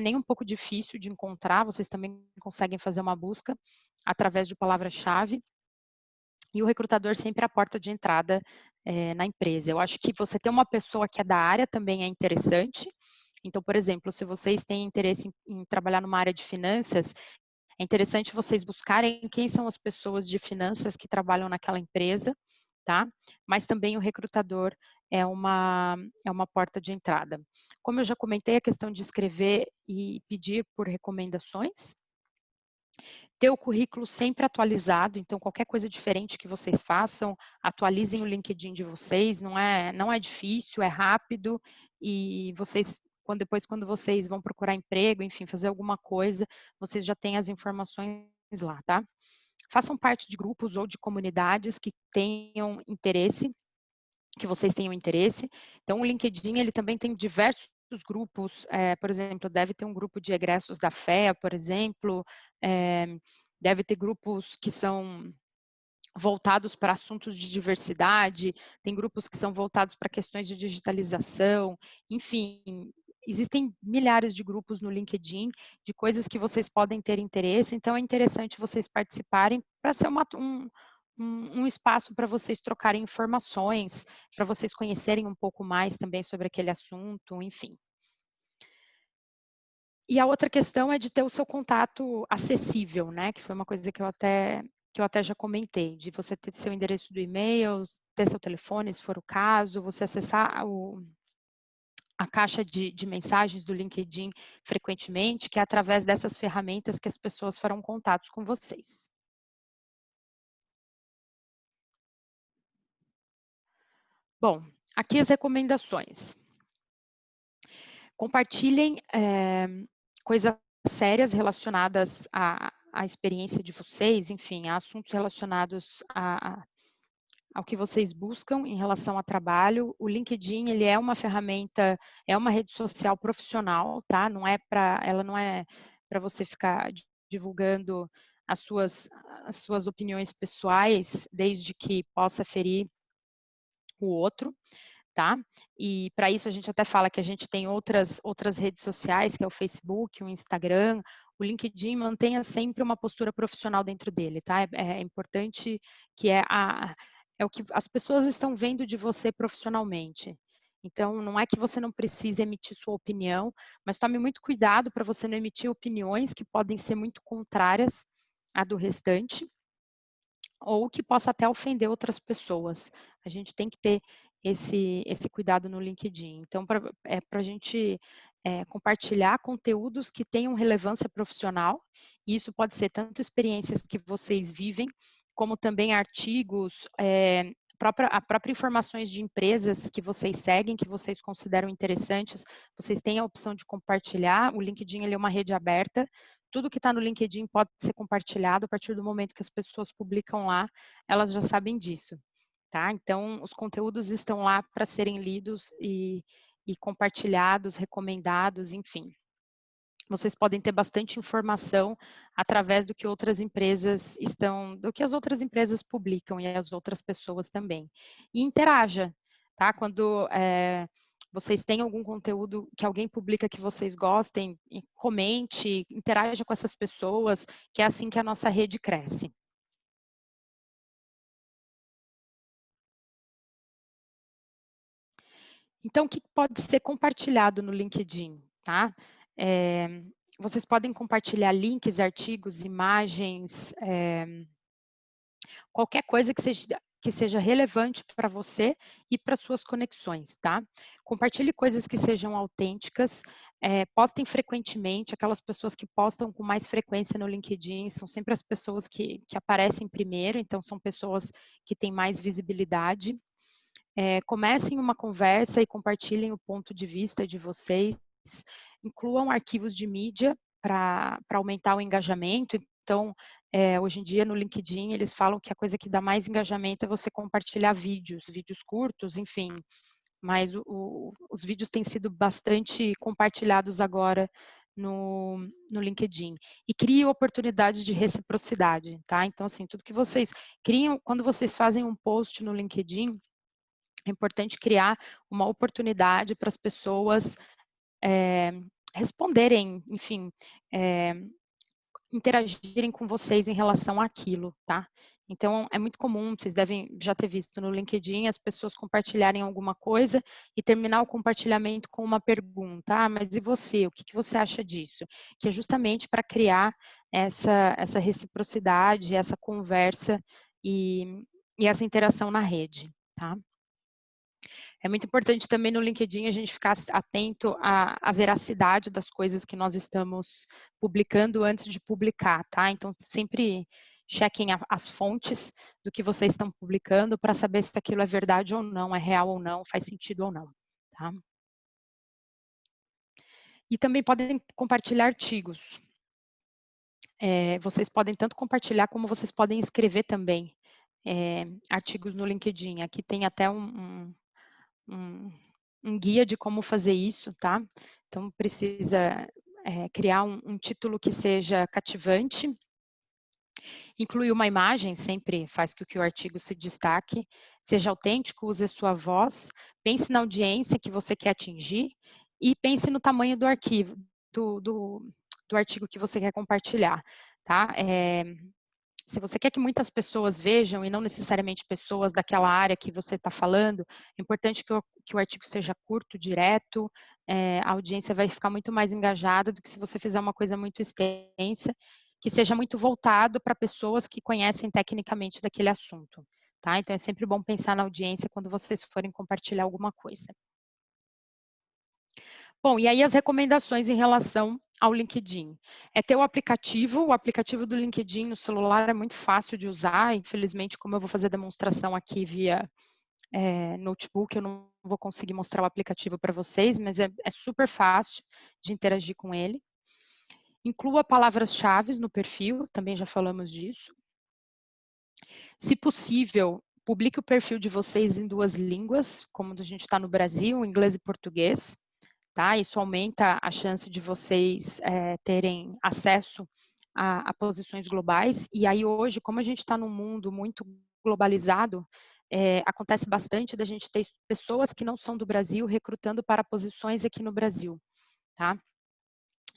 nem um pouco difícil de encontrar, vocês também conseguem fazer uma busca através de palavra-chave. E o recrutador sempre é a porta de entrada na empresa. Eu acho que você ter uma pessoa que é da área também é interessante. Então, por exemplo, se vocês têm interesse em trabalhar numa área de finanças, é interessante vocês buscarem quem são as pessoas de finanças que trabalham naquela empresa, tá? Mas também o recrutador é uma porta de entrada. Como eu já comentei, a questão de escrever e pedir por recomendações. Ter o currículo sempre atualizado, então qualquer coisa diferente que vocês façam, atualizem o LinkedIn de vocês, não é difícil, é rápido, e vocês, depois quando vocês vão procurar emprego, enfim, fazer alguma coisa, vocês já têm as informações lá, tá? Façam parte de grupos ou de comunidades que tenham interesse, que vocês tenham interesse. Então, o LinkedIn, ele também tem diversos grupos, por exemplo, deve ter um grupo de egressos da FEA, por exemplo, deve ter grupos que são voltados para assuntos de diversidade, tem grupos que são voltados para questões de digitalização, enfim, existem milhares de grupos no LinkedIn de coisas que vocês podem ter interesse, então é interessante vocês participarem para ser um espaço para vocês trocarem informações, para vocês conhecerem um pouco mais também sobre aquele assunto, enfim. E a outra questão é de ter o seu contato acessível, né? Que foi uma coisa que eu até já comentei, de você ter seu endereço do e-mail, ter seu telefone, se for o caso, você acessar a caixa de mensagens do LinkedIn frequentemente, que é através dessas ferramentas que as pessoas farão contatos com vocês. Bom, aqui as recomendações. Compartilhem coisas sérias relacionadas à experiência de vocês, enfim, a assuntos relacionados ao que vocês buscam em relação a trabalho. O LinkedIn, ele é uma ferramenta, é uma rede social profissional, tá? Ela não é para você ficar divulgando as suas opiniões pessoais, desde que possa ferir o outro. Tá? E para isso a gente até fala que a gente tem outras redes sociais, que é o Facebook, o Instagram, o LinkedIn. Mantenha sempre uma postura profissional dentro dele, tá? É importante que é o que as pessoas estão vendo de você profissionalmente. Então, não é que você não precise emitir sua opinião, mas tome muito cuidado para você não emitir opiniões que podem ser muito contrárias à do restante, ou que possa até ofender outras pessoas. A gente tem que ter esse cuidado no LinkedIn. Então, para a gente compartilhar conteúdos que tenham relevância profissional, e isso pode ser tanto experiências que vocês vivem, como também artigos, a própria informações de empresas que vocês seguem, que vocês consideram interessantes, vocês têm a opção de compartilhar. O LinkedIn, ele é uma rede aberta. Tudo que está no LinkedIn pode ser compartilhado a partir do momento que as pessoas publicam lá, elas já sabem disso, tá? Então, os conteúdos estão lá para serem lidos e compartilhados, recomendados, enfim. Vocês podem ter bastante informação através do que do que as outras empresas publicam e as outras pessoas também. E interaja, tá? Quando vocês têm algum conteúdo que alguém publica que vocês gostem, comente, interaja com essas pessoas, que é assim que a nossa rede cresce. Então, o que pode ser compartilhado no LinkedIn, tá? Vocês podem compartilhar links, artigos, imagens, qualquer coisa que seja relevante para você e para suas conexões, tá? Compartilhe coisas que sejam autênticas, postem frequentemente. Aquelas pessoas que postam com mais frequência no LinkedIn são sempre as pessoas que aparecem primeiro, então são pessoas que têm mais visibilidade. Comecem uma conversa e compartilhem o ponto de vista de vocês. Incluam arquivos de mídia para aumentar o engajamento. Então, hoje em dia no LinkedIn eles falam que a coisa que dá mais engajamento é você compartilhar vídeos curtos, enfim. Mas os vídeos têm sido bastante compartilhados agora no LinkedIn. E crie oportunidades de reciprocidade, tá? Então, assim, tudo que vocês criam, quando vocês fazem um post no LinkedIn, é importante criar uma oportunidade para as pessoas responderem, enfim, interagirem com vocês em relação àquilo, tá? Então, é muito comum, vocês devem já ter visto no LinkedIn, as pessoas compartilharem alguma coisa e terminar o compartilhamento com uma pergunta. Ah, mas e você? O que você acha disso? Que é justamente para criar essa reciprocidade, essa conversa e essa interação na rede, tá? É muito importante também no LinkedIn a gente ficar atento à veracidade das coisas que nós estamos publicando antes de publicar, tá? Então, sempre chequem as fontes do que vocês estão publicando para saber se aquilo é verdade ou não, é real ou não, faz sentido ou não, tá? E também podem compartilhar artigos. Vocês podem tanto compartilhar como vocês podem escrever também artigos no LinkedIn. Aqui tem até um guia de como fazer isso, tá? Então, precisa criar um título que seja cativante, incluir uma imagem, sempre faz com que o artigo se destaque, seja autêntico, use a sua voz, pense na audiência que você quer atingir e pense no tamanho do arquivo, do artigo que você quer compartilhar, tá? Se você quer que muitas pessoas vejam e não necessariamente pessoas daquela área que você está falando, é importante que o artigo seja curto, direto, a audiência vai ficar muito mais engajada do que se você fizer uma coisa muito extensa, que seja muito voltado para pessoas que conhecem tecnicamente daquele assunto, tá? Então, é sempre bom pensar na audiência quando vocês forem compartilhar alguma coisa. Bom, e aí as recomendações em relação ao LinkedIn. É ter o aplicativo do LinkedIn no celular é muito fácil de usar, infelizmente, como eu vou fazer demonstração aqui via notebook, eu não vou conseguir mostrar o aplicativo para vocês, mas é super fácil de interagir com ele. Inclua palavras-chave no perfil, também já falamos disso. Se possível, publique o perfil de vocês em 2 línguas, como a gente está no Brasil, inglês e português. Tá? Isso aumenta a chance de vocês terem acesso a posições globais. E aí hoje, como a gente está num mundo muito globalizado, acontece bastante da gente ter pessoas que não são do Brasil recrutando para posições aqui no Brasil. Tá?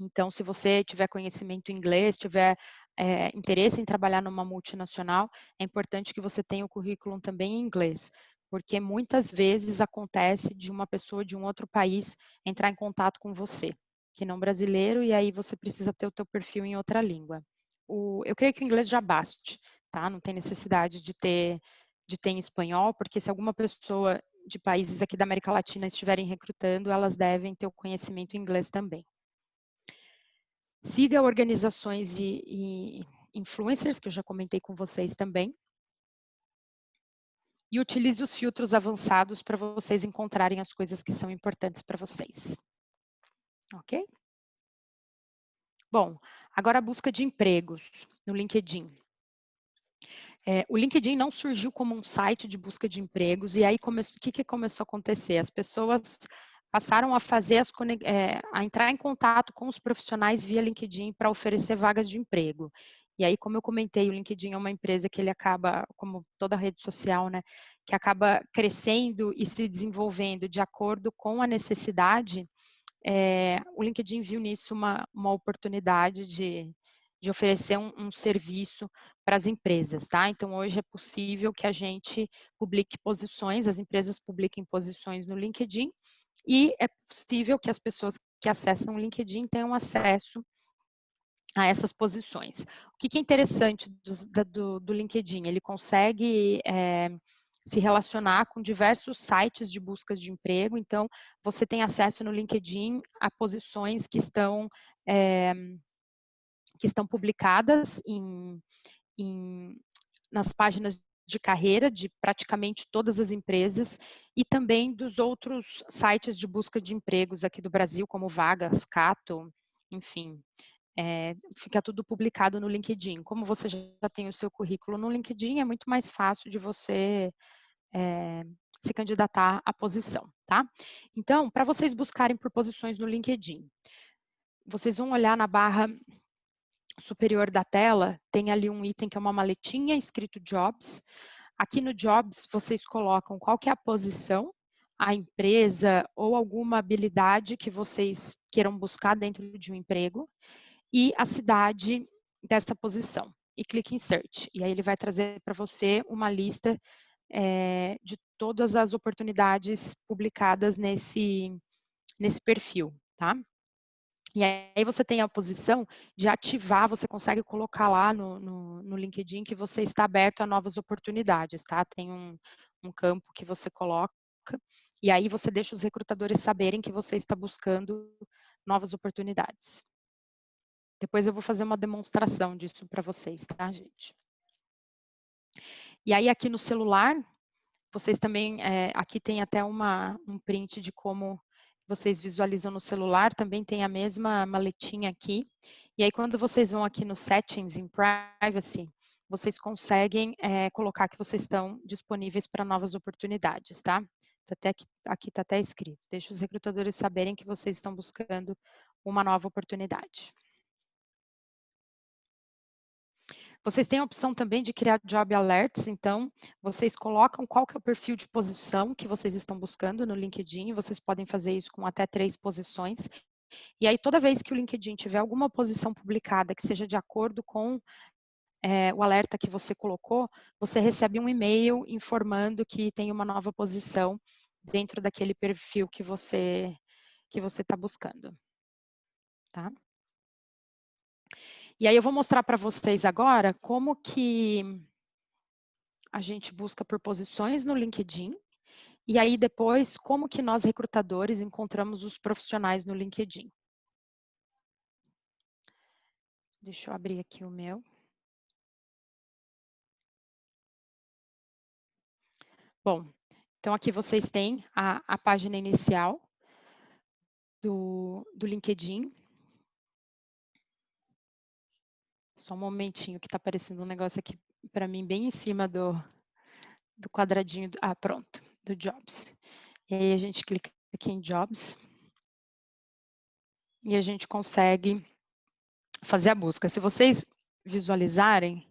Então, se você tiver conhecimento em inglês, tiver interesse em trabalhar numa multinacional, é importante que você tenha o currículo também em inglês, porque muitas vezes acontece de uma pessoa de um outro país entrar em contato com você, que não brasileiro, e aí você precisa ter o teu perfil em outra língua. Eu creio que o inglês já baste, tá? Não tem necessidade de ter em espanhol, porque se alguma pessoa de países aqui da América Latina estiverem recrutando, elas devem ter o conhecimento em inglês também. Siga organizações e influencers, que eu já comentei com vocês também. E utilize os filtros avançados para vocês encontrarem as coisas que são importantes para vocês. Ok? Bom, agora a busca de empregos no LinkedIn. O LinkedIn não surgiu como um site de busca de empregos, e aí o que começou a acontecer? As pessoas passaram a a entrar em contato com os profissionais via LinkedIn para oferecer vagas de emprego. E aí, como eu comentei, o LinkedIn é uma empresa que ele acaba, como toda rede social, né, que acaba crescendo e se desenvolvendo de acordo com a necessidade. O LinkedIn viu nisso uma oportunidade de oferecer um serviço para as empresas, tá? Então, hoje é possível que a gente publique posições, as empresas publiquem posições no LinkedIn, e é possível que as pessoas que acessam o LinkedIn tenham acesso a essas posições. O que é interessante do LinkedIn? Ele consegue se relacionar com diversos sites de buscas de emprego, então você tem acesso no LinkedIn a posições que estão publicadas nas páginas de carreira de praticamente todas as empresas e também dos outros sites de busca de empregos aqui do Brasil, como Vagas, Cato, enfim. Fica tudo publicado no LinkedIn. Como você já tem o seu currículo no LinkedIn, é muito mais fácil de você se candidatar à posição, tá? Então, para vocês buscarem por posições no LinkedIn, vocês vão olhar na barra superior da tela, tem ali um item que é uma maletinha escrito Jobs. Aqui no Jobs, vocês colocam qual que é a posição, a empresa ou alguma habilidade que vocês queiram buscar dentro de um emprego e a cidade dessa posição. E clique em Search. E aí ele vai trazer para você uma lista de todas as oportunidades publicadas nesse perfil, tá? E aí você tem a posição de ativar, você consegue colocar lá no LinkedIn que você está aberto a novas oportunidades, tá? Tem um campo que você coloca e aí você deixa os recrutadores saberem que você está buscando novas oportunidades. Depois eu vou fazer uma demonstração disso para vocês, tá, gente? E aí aqui no celular, vocês também, aqui tem até um print de como vocês visualizam no celular, também tem a mesma maletinha aqui. E aí, quando vocês vão aqui no Settings, em Privacy, vocês conseguem colocar que vocês estão disponíveis para novas oportunidades, tá? Aqui está até escrito. Deixa os recrutadores saberem que vocês estão buscando uma nova oportunidade. Vocês têm a opção também de criar Job Alerts, então vocês colocam qual que é o perfil de posição que vocês estão buscando no LinkedIn, vocês podem fazer isso com até 3 posições, e aí toda vez que o LinkedIn tiver alguma posição publicada que seja de acordo com o alerta que você colocou, você recebe um e-mail informando que tem uma nova posição dentro daquele perfil que você está buscando, tá? E aí eu vou mostrar para vocês agora como que a gente busca por posições no LinkedIn e aí depois como que nós recrutadores encontramos os profissionais no LinkedIn. Deixa eu abrir aqui o meu. Bom, então aqui vocês têm a página inicial do LinkedIn. Só um momentinho que está aparecendo um negócio aqui para mim bem em cima do quadradinho. Pronto, do Jobs. E aí a gente clica aqui em Jobs e a gente consegue fazer a busca. Se vocês visualizarem,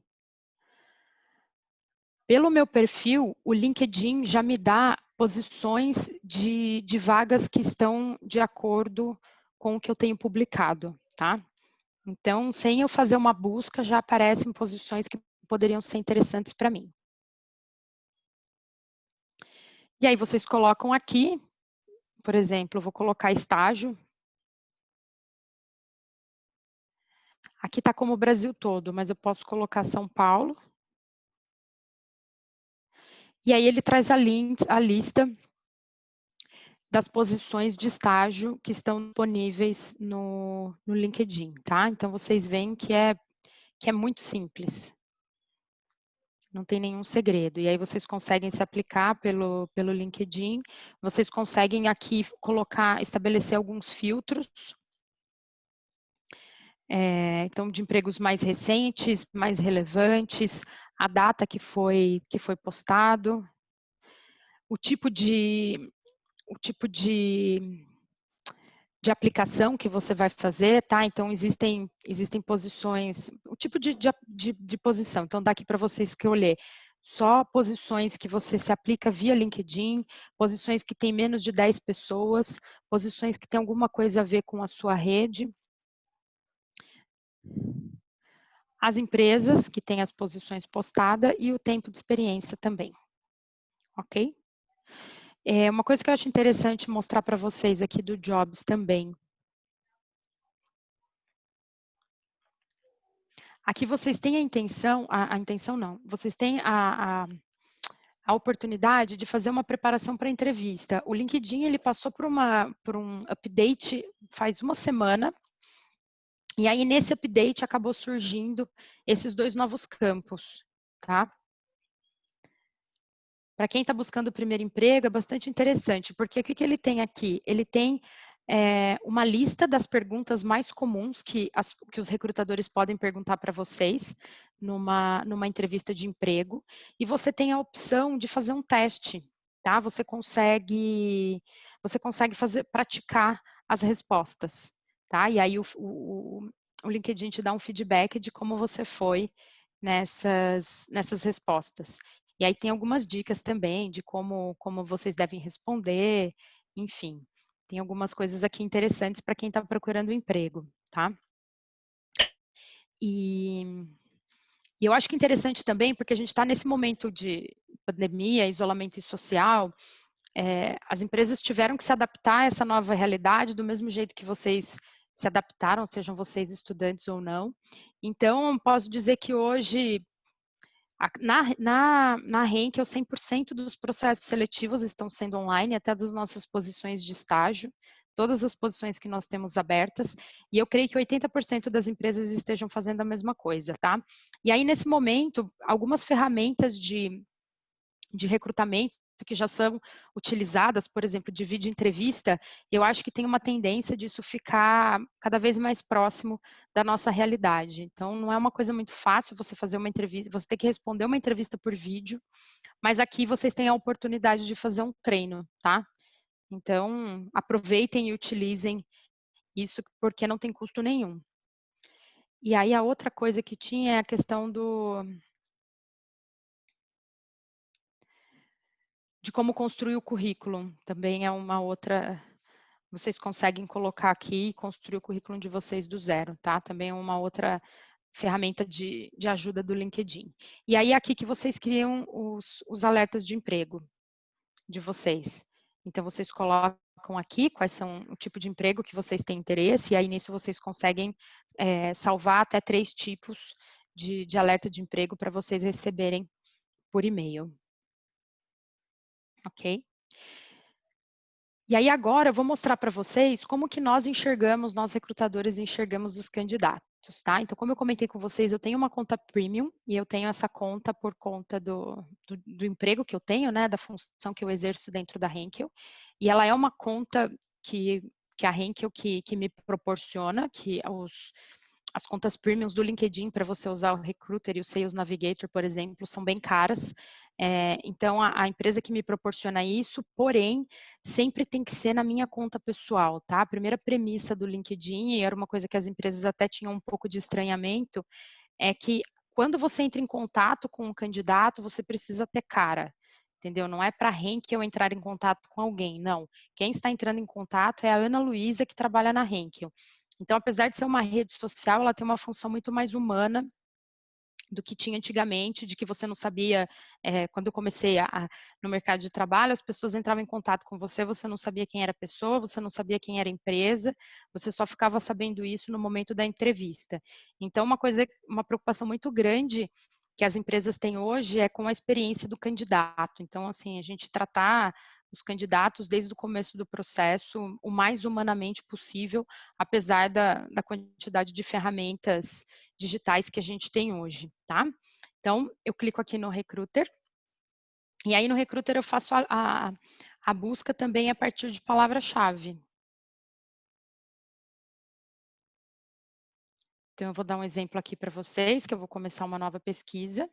pelo meu perfil, o LinkedIn já me dá posições de vagas que estão de acordo com o que eu tenho publicado, tá? Então, sem eu fazer uma busca, já aparecem posições que poderiam ser interessantes para mim. E aí vocês colocam aqui, por exemplo, eu vou colocar estágio. Aqui está como o Brasil todo, mas eu posso colocar São Paulo. E aí ele traz a lista das posições de estágio que estão disponíveis no LinkedIn, tá? Então, vocês veem que é muito simples. Não tem nenhum segredo. E aí vocês conseguem se aplicar pelo LinkedIn. Vocês conseguem aqui estabelecer alguns filtros. Então, de empregos mais recentes, mais relevantes, a data que foi postado, o tipo de aplicação que você vai fazer, tá? Então, existem posições, o tipo de posição. Então, dá aqui para você escolher só posições que você se aplica via LinkedIn, posições que têm menos de 10 pessoas, posições que têm alguma coisa a ver com a sua rede. As empresas que têm as posições postadas e o tempo de experiência também. Ok? Uma coisa que eu acho interessante mostrar para vocês aqui do Jobs também. Aqui vocês têm a intenção não, vocês têm a oportunidade de fazer uma preparação para a entrevista. O LinkedIn, ele passou por um update faz uma semana, e aí nesse update acabou surgindo esses 2 novos campos, tá? Para quem está buscando o primeiro emprego, é bastante interessante, porque o que ele tem aqui? Ele tem uma lista das perguntas mais comuns que os recrutadores podem perguntar para vocês numa entrevista de emprego, e você tem a opção de fazer um teste, tá? Você consegue praticar as respostas, tá? E aí o LinkedIn te dá um feedback de como você foi nessas respostas. E aí tem algumas dicas também de como vocês devem responder, enfim. Tem algumas coisas aqui interessantes para quem está procurando emprego, tá? E eu acho que interessante também, porque a gente está nesse momento de pandemia, isolamento social, as empresas tiveram que se adaptar a essa nova realidade do mesmo jeito que vocês se adaptaram, sejam vocês estudantes ou não. Então, posso dizer que hoje, na Henkel, 100% dos processos seletivos estão sendo online, até das nossas posições de estágio, todas as posições que nós temos abertas, e eu creio que 80% das empresas estejam fazendo a mesma coisa, tá? E aí, nesse momento, algumas ferramentas de recrutamento que já são utilizadas, por exemplo, de vídeo entrevista, eu acho que tem uma tendência disso ficar cada vez mais próximo da nossa realidade. Então, não é uma coisa muito fácil você fazer uma entrevista, você tem que responder uma entrevista por vídeo, mas aqui vocês têm a oportunidade de fazer um treino, tá? Então, aproveitem e utilizem isso, porque não tem custo nenhum. E aí, a outra coisa que tinha é a questão de como construir o currículo. Também é uma outra... Vocês conseguem colocar aqui e construir o currículo de vocês do zero, tá? Também é uma outra ferramenta de ajuda do LinkedIn. E aí é aqui que vocês criam os alertas de emprego de vocês. Então, vocês colocam aqui quais são o tipo de emprego que vocês têm interesse, e aí nisso vocês conseguem salvar até 3 tipos de alerta de emprego para vocês receberem por e-mail. Ok? E aí agora eu vou mostrar para vocês como que nós recrutadores enxergamos os candidatos, tá? Então, como eu comentei com vocês, eu tenho uma conta premium e eu tenho essa conta por conta do emprego que eu tenho, né? Da função que eu exerço dentro da Henkel. E ela é uma conta que a Henkel que me proporciona, as contas premiums do LinkedIn para você usar o Recruiter e o Sales Navigator, por exemplo, são bem caras. Então, a empresa que me proporciona isso, porém, sempre tem que ser na minha conta pessoal, tá? A primeira premissa do LinkedIn, e era uma coisa que as empresas até tinham um pouco de estranhamento, é que quando você entra em contato com um candidato, você precisa ter cara, entendeu? Não é para a Henkel entrar em contato com alguém, não. Quem está entrando em contato é a Ana Luísa, que trabalha na Henkel. Então, apesar de ser uma rede social, ela tem uma função muito mais humana do que tinha antigamente, de que você não sabia, quando eu comecei no mercado de trabalho, as pessoas entravam em contato com você, você não sabia quem era a pessoa, você não sabia quem era a empresa, você só ficava sabendo isso no momento da entrevista. Então, uma preocupação muito grande que as empresas têm hoje é com a experiência do candidato. Então, assim, a gente tratar os candidatos desde o começo do processo o mais humanamente possível, apesar da quantidade de ferramentas digitais que a gente tem hoje, tá? Então, eu clico aqui no Recruiter, e aí no Recruiter eu faço a busca também a partir de palavra-chave. Então, eu vou dar um exemplo aqui para vocês, que eu vou começar uma nova pesquisa.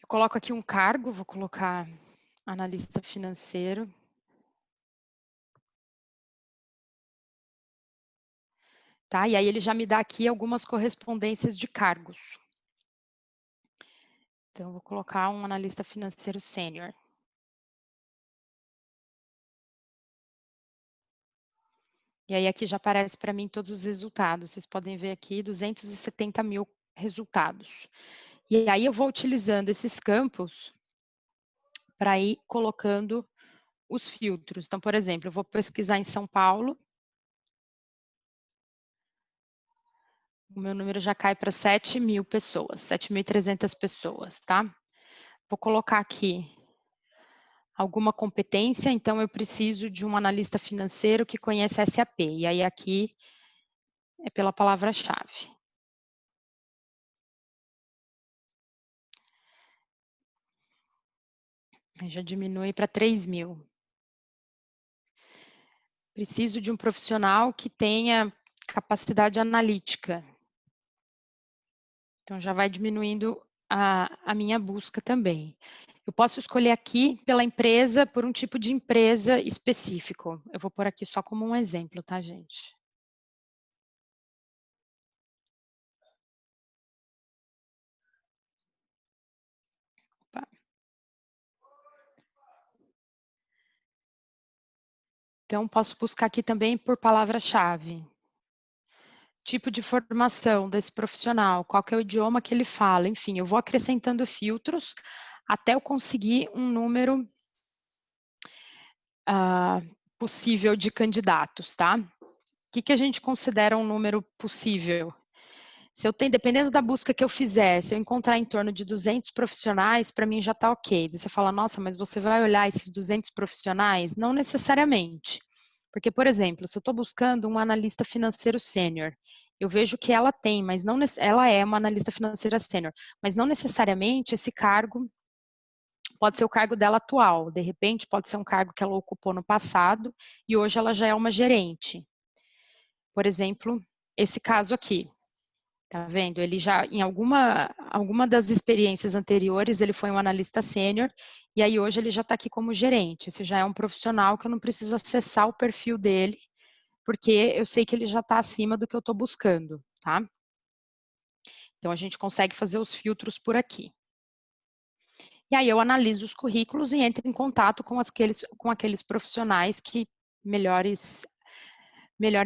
Eu coloco aqui um cargo, vou colocar analista financeiro. Tá? E aí ele já me dá aqui algumas correspondências de cargos. Então, eu vou colocar um analista financeiro sênior. E aí aqui já aparece para mim todos os resultados. Vocês podem ver aqui 270 mil resultados. E aí eu vou utilizando esses campos para ir colocando os filtros. Então, por exemplo, eu vou pesquisar em São Paulo. O meu número já cai para 7.000 pessoas, 7.300 pessoas, tá? Vou colocar aqui alguma competência, então eu preciso de um analista financeiro que conhece SAP. E aí aqui é pela palavra-chave. Já diminui para 3.000. Preciso de um profissional que tenha capacidade analítica. Então, já vai diminuindo a minha busca também. Eu posso escolher aqui pela empresa, por um tipo de empresa específico. Eu vou pôr aqui só como um exemplo, tá, gente? Opa. Então, posso buscar aqui também por palavra-chave. Tipo de formação desse profissional, qual que é o idioma que ele fala, enfim, eu vou acrescentando filtros até eu conseguir um número possível de candidatos, tá? O que a gente considera um número possível? Se eu tenho, dependendo da busca que eu fizer, se eu encontrar em torno de 200 profissionais, para mim já está ok. Você fala, nossa, mas você vai olhar esses 200 profissionais? Não necessariamente. Porque, por exemplo, se eu estou buscando um analista financeiro sênior, eu vejo que ela tem, mas não, ela é uma analista financeira sênior, mas não necessariamente esse cargo pode ser o cargo dela atual. De repente, pode ser um cargo que ela ocupou no passado e hoje ela já é uma gerente. Por exemplo, esse caso aqui. Tá vendo? Ele já, em alguma das experiências anteriores, ele foi um analista sênior, e aí hoje ele já está aqui como gerente. Esse já é um profissional que eu não preciso acessar o perfil dele, porque eu sei que ele já está acima do que eu estou buscando, tá? Então, a gente consegue fazer os filtros por aqui. E aí eu analiso os currículos e entro em contato com aqueles profissionais que melhor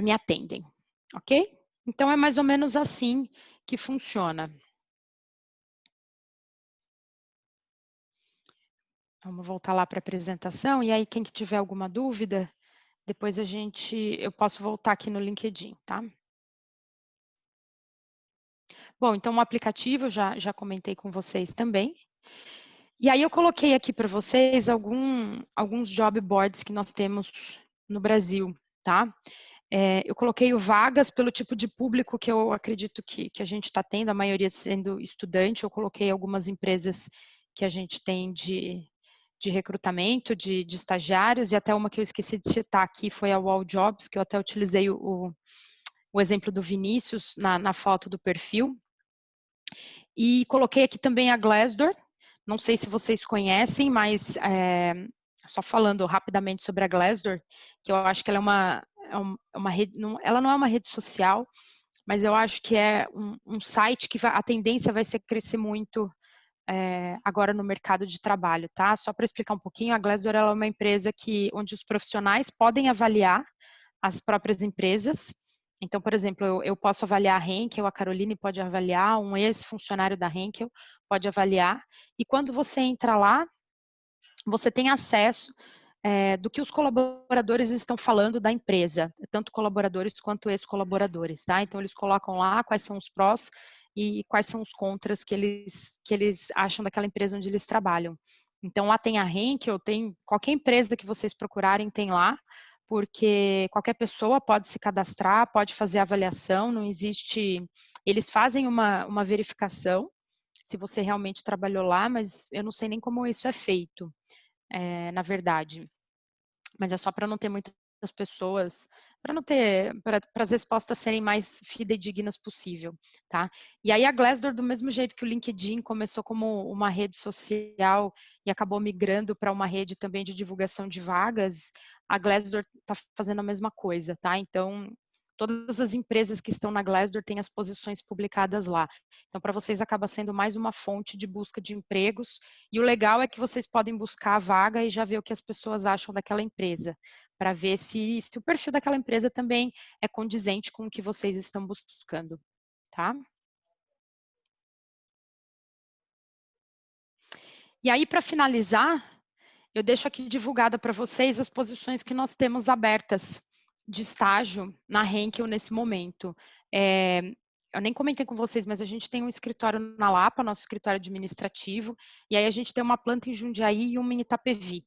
me atendem, ok? Então é mais ou menos assim que funciona. Vamos voltar lá para a apresentação, e aí quem que tiver alguma dúvida, depois eu posso voltar aqui no LinkedIn, tá? Bom, então o aplicativo já comentei com vocês também. E aí eu coloquei aqui para vocês alguns job boards que nós temos no Brasil, tá? Eu coloquei o vagas pelo tipo de público que eu acredito que a gente está tendo, a maioria sendo estudante. Eu coloquei algumas empresas que a gente tem de recrutamento, de estagiários, e até uma que eu esqueci de citar aqui foi a Wall Jobs, que eu até utilizei o exemplo do Vinícius na foto do perfil. E coloquei aqui também a Glassdoor. Não sei se vocês conhecem, mas só falando rapidamente sobre a Glassdoor, que eu acho que ela é uma rede, ela não é uma rede social, mas eu acho que é um site que a tendência vai ser crescer muito agora no mercado de trabalho, tá? Só para explicar um pouquinho, a Glassdoor ela é uma empresa onde os profissionais podem avaliar as próprias empresas. Então, por exemplo, eu posso avaliar a Henkel, a Caroline pode avaliar, um ex-funcionário da Henkel pode avaliar. E quando você entra lá, você tem acesso do que os colaboradores estão falando da empresa, tanto colaboradores quanto ex-colaboradores, tá? Então, eles colocam lá quais são os prós e quais são os contras que eles acham daquela empresa onde eles trabalham. Então, lá tem a Henkel, tem qualquer empresa que vocês procurarem, tem lá, porque qualquer pessoa pode se cadastrar, pode fazer avaliação, não existe... Eles fazem uma verificação, se você realmente trabalhou lá, mas eu não sei nem como isso é feito, na verdade. Mas é só para não ter muitas pessoas, para as respostas serem mais fidedignas possível, tá? E aí a Glassdoor, do mesmo jeito que o LinkedIn começou como uma rede social e acabou migrando para uma rede também de divulgação de vagas, a Glassdoor está fazendo a mesma coisa, tá? Então, todas as empresas que estão na Glassdoor têm as posições publicadas lá. Então, para vocês acaba sendo mais uma fonte de busca de empregos. E o legal é que vocês podem buscar a vaga e já ver o que as pessoas acham daquela empresa, para ver se o perfil daquela empresa também é condizente com o que vocês estão buscando, tá? E aí, para finalizar, eu deixo aqui divulgada para vocês as posições que nós temos abertas de estágio na Henkel nesse momento. Eu nem comentei com vocês, mas a gente tem um escritório na Lapa, nosso escritório administrativo, e aí a gente tem uma planta em Jundiaí e uma em Itapevi.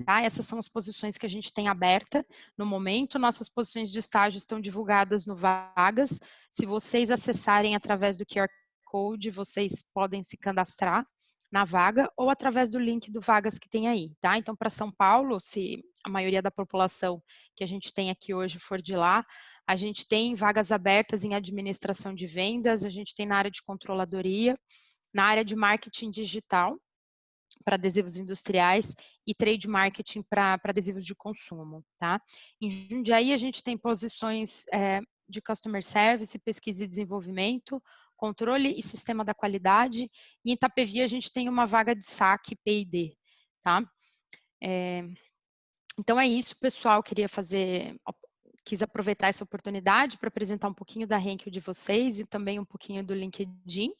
Tá? Essas são as posições que a gente tem aberta no momento. Nossas posições de estágio estão divulgadas no Vagas. Se vocês acessarem através do QR Code, vocês podem se cadastrar na vaga ou através do link do Vagas que tem aí, tá? Então, para São Paulo, se a maioria da população que a gente tem aqui hoje for de lá, a gente tem vagas abertas em administração de vendas, a gente tem na área de controladoria, na área de marketing digital, para adesivos industriais e trade marketing para adesivos de consumo, tá? Em Jundiaí, a gente tem posições de customer service, pesquisa e desenvolvimento, controle e sistema da qualidade, e em Itapevi a gente tem uma vaga de saque P&D, tá? Então é isso, pessoal, quis aproveitar essa oportunidade para apresentar um pouquinho da Henkel de vocês e também um pouquinho do LinkedIn.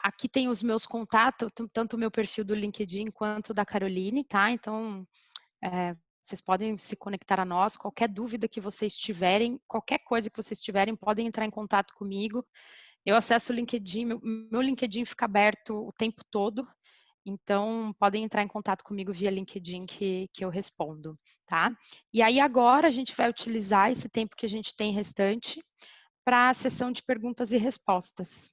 Aqui tem os meus contatos, tanto o meu perfil do LinkedIn quanto da Caroline, tá? Então, vocês podem se conectar a nós, qualquer dúvida que vocês tiverem, qualquer coisa que vocês tiverem, podem entrar em contato comigo. Eu acesso o LinkedIn, meu LinkedIn fica aberto o tempo todo, então podem entrar em contato comigo via LinkedIn que eu respondo, tá? E aí agora a gente vai utilizar esse tempo que a gente tem restante para a sessão de perguntas e respostas.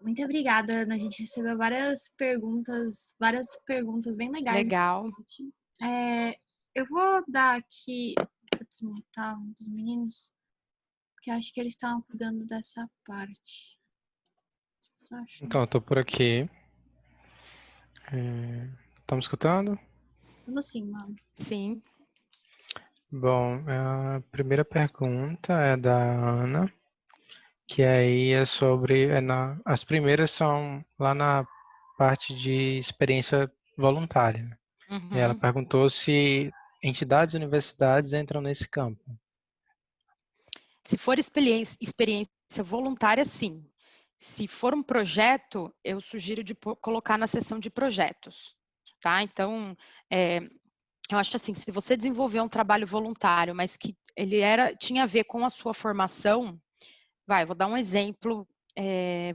Muito obrigada, Ana. A gente recebeu várias perguntas bem legais. Legal. Eu vou dar aqui, vou desmontar um dos meninos, porque acho que eles estavam cuidando dessa parte. Então, eu tô por aqui. Estamos escutando? Vamos sim, mano. Sim. Bom, a primeira pergunta é da Ana que aí é sobre, as primeiras são lá na parte de experiência voluntária. E ela Uhum. perguntou se entidades e universidades entram nesse campo. Se for experiência voluntária, sim. Se for um projeto, eu sugiro de colocar na seção de projetos, tá? Então, eu acho assim, se você desenvolver um trabalho voluntário, mas que ele tinha a ver com a sua formação, vou dar um exemplo,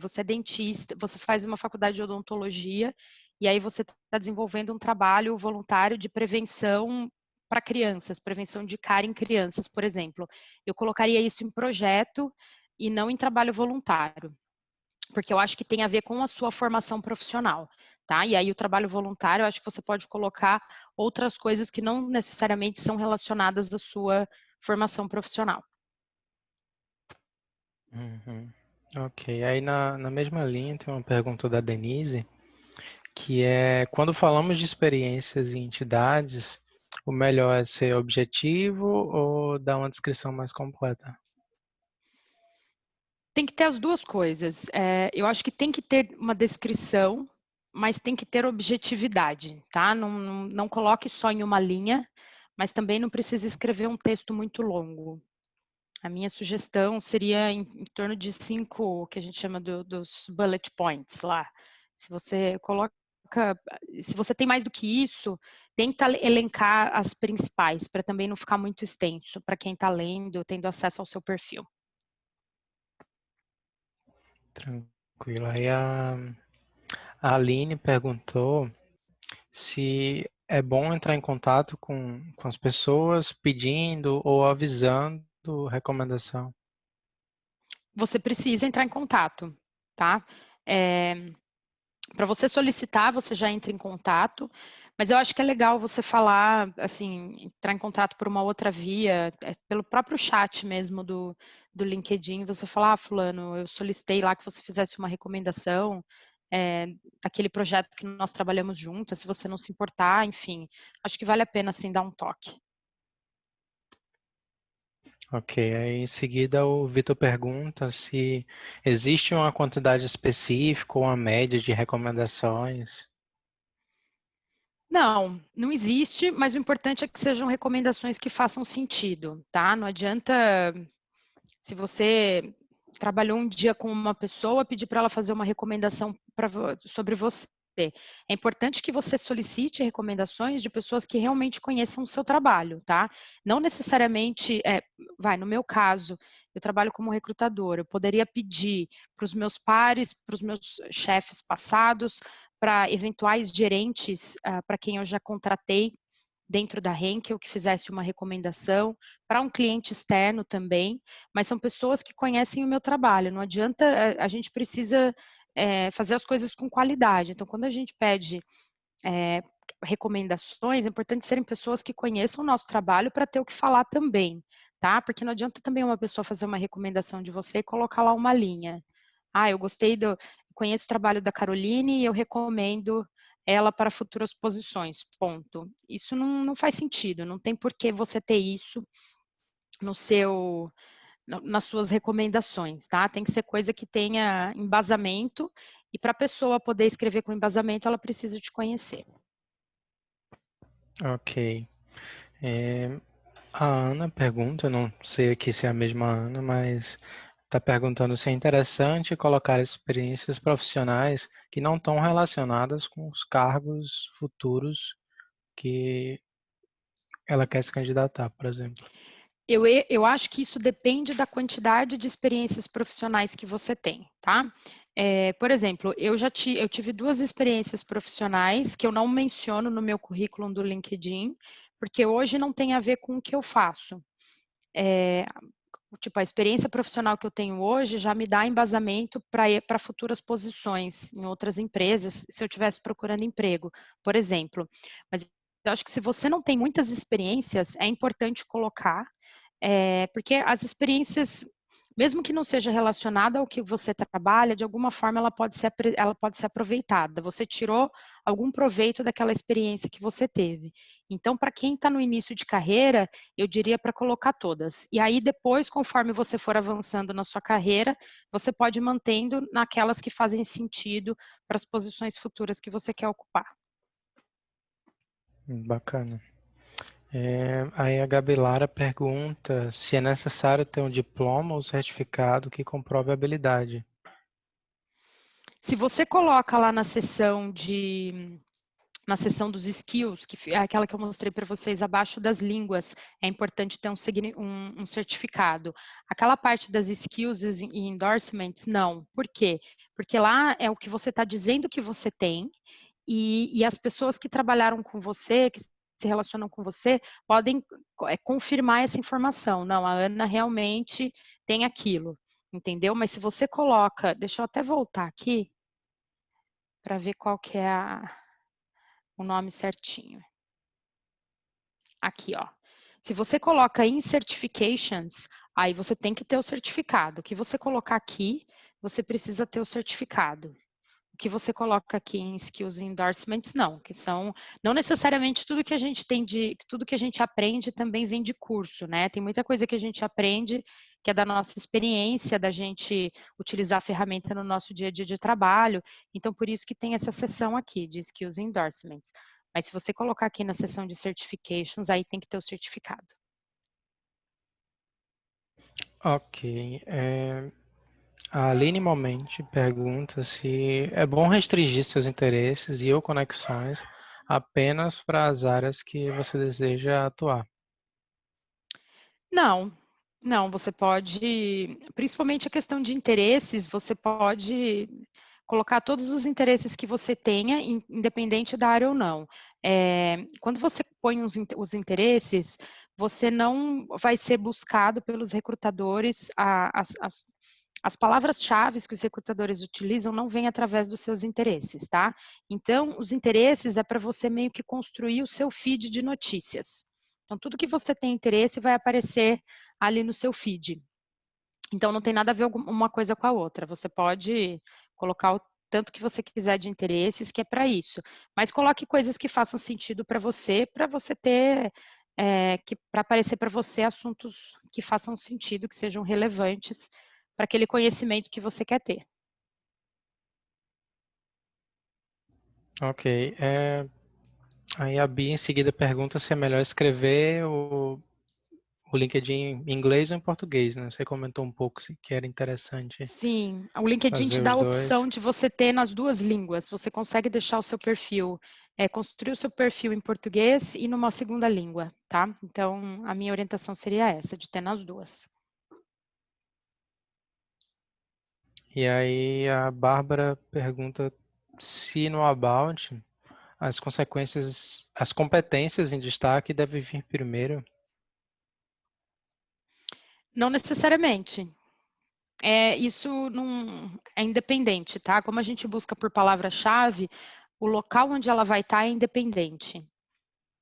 você é dentista, você faz uma faculdade de odontologia, e aí você está desenvolvendo um trabalho voluntário de prevenção para crianças, prevenção de cárie em crianças, por exemplo. Eu colocaria isso em projeto e não em trabalho voluntário, porque eu acho que tem a ver com a sua formação profissional, tá? E aí o trabalho voluntário, eu acho que você pode colocar outras coisas que não necessariamente são relacionadas à sua formação profissional. Uhum. Ok, aí na mesma linha tem uma pergunta da Denise, que é, quando falamos de experiências e entidades, o melhor é ser objetivo ou dar uma descrição mais completa? Tem que ter as duas coisas. Eu acho que tem que ter uma descrição, mas tem que ter objetividade, tá? Não coloque só em uma linha, mas também não precisa escrever um texto muito longo. A minha sugestão seria em torno de 5, que a gente chama dos bullet points lá. Se você se você tem mais do que isso, tenta elencar as principais, para também não ficar muito extenso, para quem está lendo, tendo acesso ao seu perfil. Tranquilo. Aí a Aline perguntou se é bom entrar em contato com as pessoas pedindo ou avisando recomendação. Você precisa entrar em contato, tá? Para você solicitar, você já entra em contato, mas eu acho que é legal você falar, assim, entrar em contato por uma outra via, pelo próprio chat mesmo do LinkedIn, você falar, fulano, eu solicitei lá que você fizesse uma recomendação daquele projeto que nós trabalhamos juntas, se você não se importar, enfim, acho que vale a pena, assim, dar um toque. Ok, aí em seguida o Vitor pergunta se existe uma quantidade específica ou uma média de recomendações. Não existe, mas o importante é que sejam recomendações que façam sentido, tá? Não adianta, se você trabalhou um dia com uma pessoa, pedir para ela fazer uma recomendação sobre você. É importante que você solicite recomendações de pessoas que realmente conheçam o seu trabalho, tá? Não necessariamente, no meu caso, eu trabalho como recrutadora, eu poderia pedir para os meus pares, para os meus chefes passados, para eventuais gerentes, para quem eu já contratei dentro da Henkel, que fizesse uma recomendação, para um cliente externo também, mas são pessoas que conhecem o meu trabalho, não adianta, a gente precisa fazer as coisas com qualidade, então quando a gente pede recomendações, é importante serem pessoas que conheçam o nosso trabalho para ter o que falar também, tá? Porque não adianta também uma pessoa fazer uma recomendação de você e colocar lá uma linha. Eu conheço o trabalho da Caroline e eu recomendo ela para futuras posições, ponto. Isso não faz sentido, não tem por que você ter isso nas suas recomendações, tá? Tem que ser coisa que tenha embasamento e para a pessoa poder escrever com embasamento, ela precisa te conhecer. Ok. A Ana pergunta, não sei aqui se é a mesma Ana, mas está perguntando se é interessante colocar experiências profissionais que não estão relacionadas com os cargos futuros que ela quer se candidatar, por exemplo. Eu acho que isso depende da quantidade de experiências profissionais que você tem, tá? Por exemplo, eu tive 2 experiências profissionais que eu não menciono no meu currículo do LinkedIn, porque hoje não tem a ver com o que eu faço. Tipo, a experiência profissional que eu tenho hoje já me dá embasamento para futuras posições em outras empresas, se eu estivesse procurando emprego, por exemplo. Mas eu acho que se você não tem muitas experiências, é importante colocar, porque as experiências, mesmo que não seja relacionada ao que você trabalha, de alguma forma ela pode ser aproveitada. Você tirou algum proveito daquela experiência que você teve. Então, para quem está no início de carreira, eu diria para colocar todas. E aí, depois, conforme você for avançando na sua carreira, você pode ir mantendo naquelas que fazem sentido para as posições futuras que você quer ocupar. Bacana. Aí a Gabi Lara pergunta se é necessário ter um diploma ou certificado que comprove a habilidade. Se você coloca lá na seção dos skills, que é aquela que eu mostrei para vocês abaixo das línguas, é importante ter um certificado. Aquela parte das skills e endorsements, não. Por quê? Porque lá é o que você está dizendo que você tem e as pessoas que trabalharam com você, que se relacionam com você, podem confirmar essa informação. Não, a Ana realmente tem aquilo, entendeu? Mas se você coloca, deixa eu até voltar aqui, para ver qual que é o nome certinho. Aqui, ó. Se você coloca em certifications, aí você tem que ter o certificado. O que você colocar aqui, você precisa ter o certificado. O que você coloca aqui em skills e endorsements, não, que são, não necessariamente tudo que a gente tem tudo que a gente aprende também vem de curso, né? Tem muita coisa que a gente aprende que é da nossa experiência, da gente utilizar a ferramenta no nosso dia a dia de trabalho, então por isso que tem essa seção aqui de skills e endorsements. Mas se você colocar aqui na seção de certifications, aí tem que ter o certificado. Ok. A Aline Momente pergunta se é bom restringir seus interesses e ou conexões apenas para as áreas que você deseja atuar. Não, não, você pode, principalmente a questão de interesses, você pode colocar todos os interesses que você tenha, independente da área ou não. Quando você põe os interesses, você não vai ser buscado pelos recrutadores, as palavras-chave que os recrutadores utilizam não vêm através dos seus interesses, tá? Então, os interesses é para você meio que construir o seu feed de notícias. Então, tudo que você tem interesse vai aparecer ali no seu feed. Então, não tem nada a ver uma coisa com a outra. Você pode colocar o tanto que você quiser de interesses, que é para isso. Mas coloque coisas que façam sentido para você ter, para aparecer para você assuntos que façam sentido, que sejam relevantes para aquele conhecimento que você quer ter. Ok. Aí a Bia em seguida pergunta se é melhor escrever o LinkedIn em inglês ou em português, né? Você comentou um pouco que era interessante Sim, o LinkedIn te fazer dá os a dois. opção de você ter nas duas línguas. Você consegue deixar o seu perfil, construir o seu perfil em português e numa segunda língua, tá? Então, a minha orientação seria essa, de ter nas duas. E aí a Bárbara pergunta se no About as competências em destaque devem vir primeiro. Não necessariamente. Isso não é independente, tá? Como a gente busca por palavra-chave, o local onde ela vai estar é independente.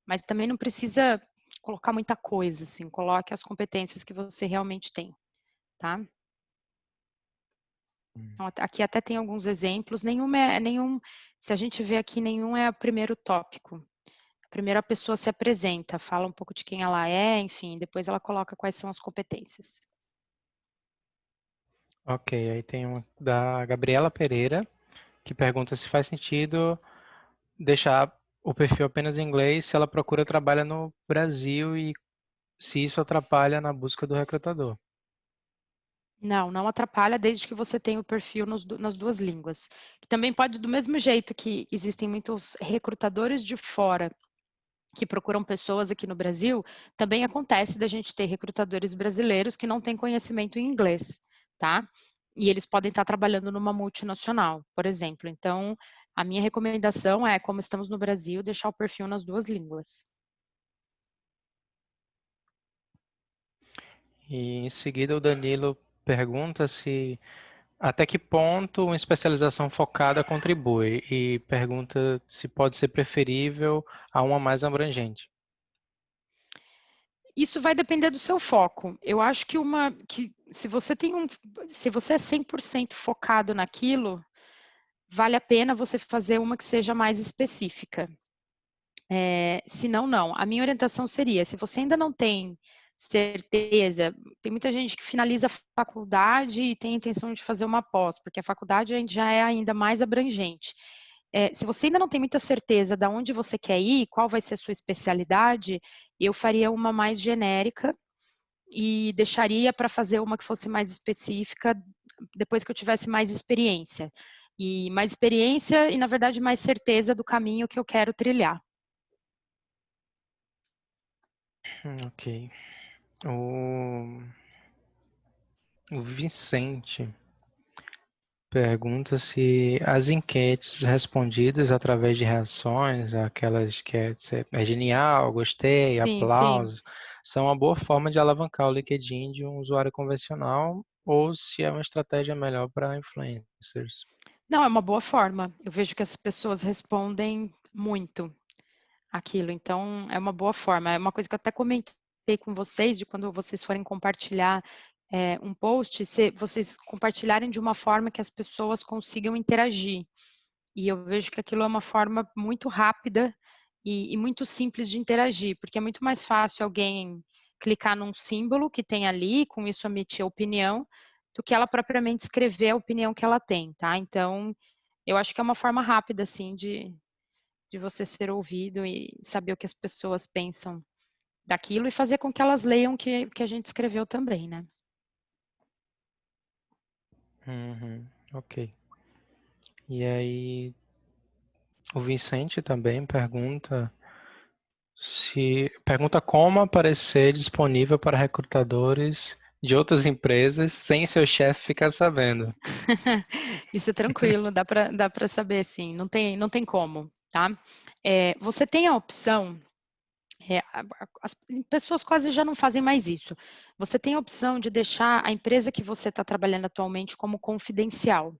Mas também não precisa colocar muita coisa, assim. Coloque as competências que você realmente tem, tá? Então, aqui até tem alguns exemplos. Se a gente vê aqui, nenhum é o primeiro tópico. Primeiro a pessoa se apresenta, fala um pouco de quem ela é, enfim, depois ela coloca quais são as competências. Ok, aí tem uma da Gabriela Pereira, que pergunta se faz sentido deixar o perfil apenas em inglês se ela procura trabalho no Brasil e se isso atrapalha na busca do recrutador. Não atrapalha desde que você tenha o perfil nas duas línguas. E também pode, do mesmo jeito que existem muitos recrutadores de fora que procuram pessoas aqui no Brasil, também acontece da gente ter recrutadores brasileiros que não têm conhecimento em inglês, tá? E eles podem estar trabalhando numa multinacional, por exemplo. Então, a minha recomendação é, como estamos no Brasil, deixar o perfil nas duas línguas. E em seguida o Danilo pergunta se até que ponto uma especialização focada contribui e pergunta se pode ser preferível a uma mais abrangente. Isso vai depender do seu foco. Eu acho que se você é 100% focado naquilo, vale a pena você fazer uma que seja mais específica. Se não, não. A minha orientação seria, se você ainda não tem certeza, tem muita gente que finaliza a faculdade e tem a intenção de fazer uma pós, porque a faculdade já é ainda mais abrangente. Se você ainda não tem muita certeza de onde você quer ir, qual vai ser a sua especialidade, eu faria uma mais genérica e deixaria para fazer uma que fosse mais específica depois que eu tivesse mais experiência. E mais experiência e, na verdade, mais certeza do caminho que eu quero trilhar. Ok. O Vicente pergunta se as enquetes respondidas através de reações, aquelas que é genial, gostei, Sim, sim. aplausos, são uma boa forma de alavancar o LinkedIn de um usuário convencional ou se é uma estratégia melhor para influencers. Não, é uma boa forma. Eu vejo que as pessoas respondem muito aquilo, então é uma boa forma. É uma coisa que eu até comentei com vocês, de quando vocês forem compartilhar um post, vocês compartilharem de uma forma que as pessoas consigam interagir. E eu vejo que aquilo é uma forma muito rápida e muito simples de interagir, porque é muito mais fácil alguém clicar num símbolo que tem ali, com isso emitir a opinião, do que ela propriamente escrever a opinião que ela tem, tá? Então, eu acho que é uma forma rápida, assim, de você ser ouvido e saber o que as pessoas pensam daquilo e fazer com que elas leiam o que a gente escreveu também, né? Ok. E aí, o Vicente também pergunta como aparecer disponível para recrutadores de outras empresas sem seu chefe ficar sabendo. Isso é tranquilo, dá para saber, sim, não tem como, tá? Você tem a opção, as pessoas quase já não fazem mais isso. Você tem a opção de deixar a empresa que você está trabalhando atualmente como confidencial.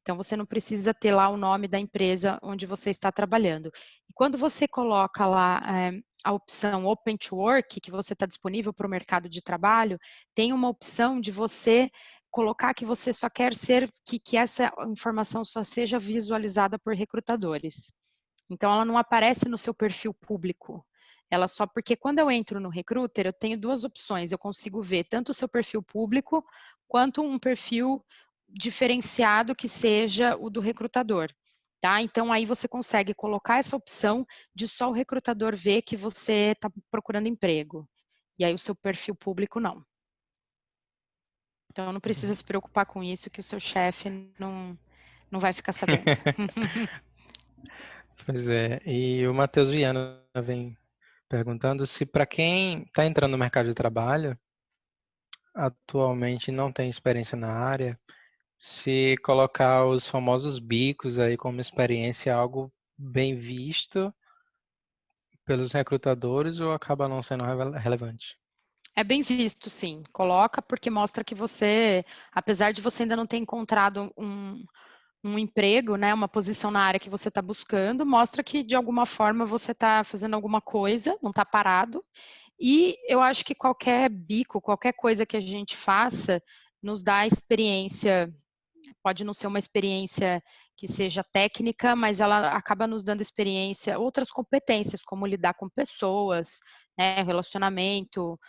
Então, você não precisa ter lá o nome da empresa onde você está trabalhando. E quando você coloca lá a opção Open to Work, que você está disponível para o mercado de trabalho, tem uma opção de você colocar que você só quer que essa informação só seja visualizada por recrutadores. Então, ela não aparece no seu perfil público. Porque quando eu entro no Recruiter, eu tenho duas opções. Eu consigo ver tanto o seu perfil público, quanto um perfil diferenciado que seja o do recrutador, tá? Então, aí você consegue colocar essa opção de só o recrutador ver que você está procurando emprego. E aí o seu perfil público não. Então, não precisa se preocupar com isso, que o seu chefe não vai ficar sabendo. Pois é, e o Matheus Viana vem perguntando se para quem está entrando no mercado de trabalho, atualmente não tem experiência na área, se colocar os famosos bicos aí como experiência é algo bem visto pelos recrutadores ou acaba não sendo relevante? É bem visto, sim. Coloca porque mostra que você, apesar de você ainda não ter encontrado um emprego, né, uma posição na área que você está buscando, mostra que de alguma forma você está fazendo alguma coisa, não está parado. E eu acho que qualquer bico, qualquer coisa que a gente faça, nos dá experiência. Pode não ser uma experiência que seja técnica, mas ela acaba nos dando experiência, outras competências, como lidar com pessoas, né, relacionamento,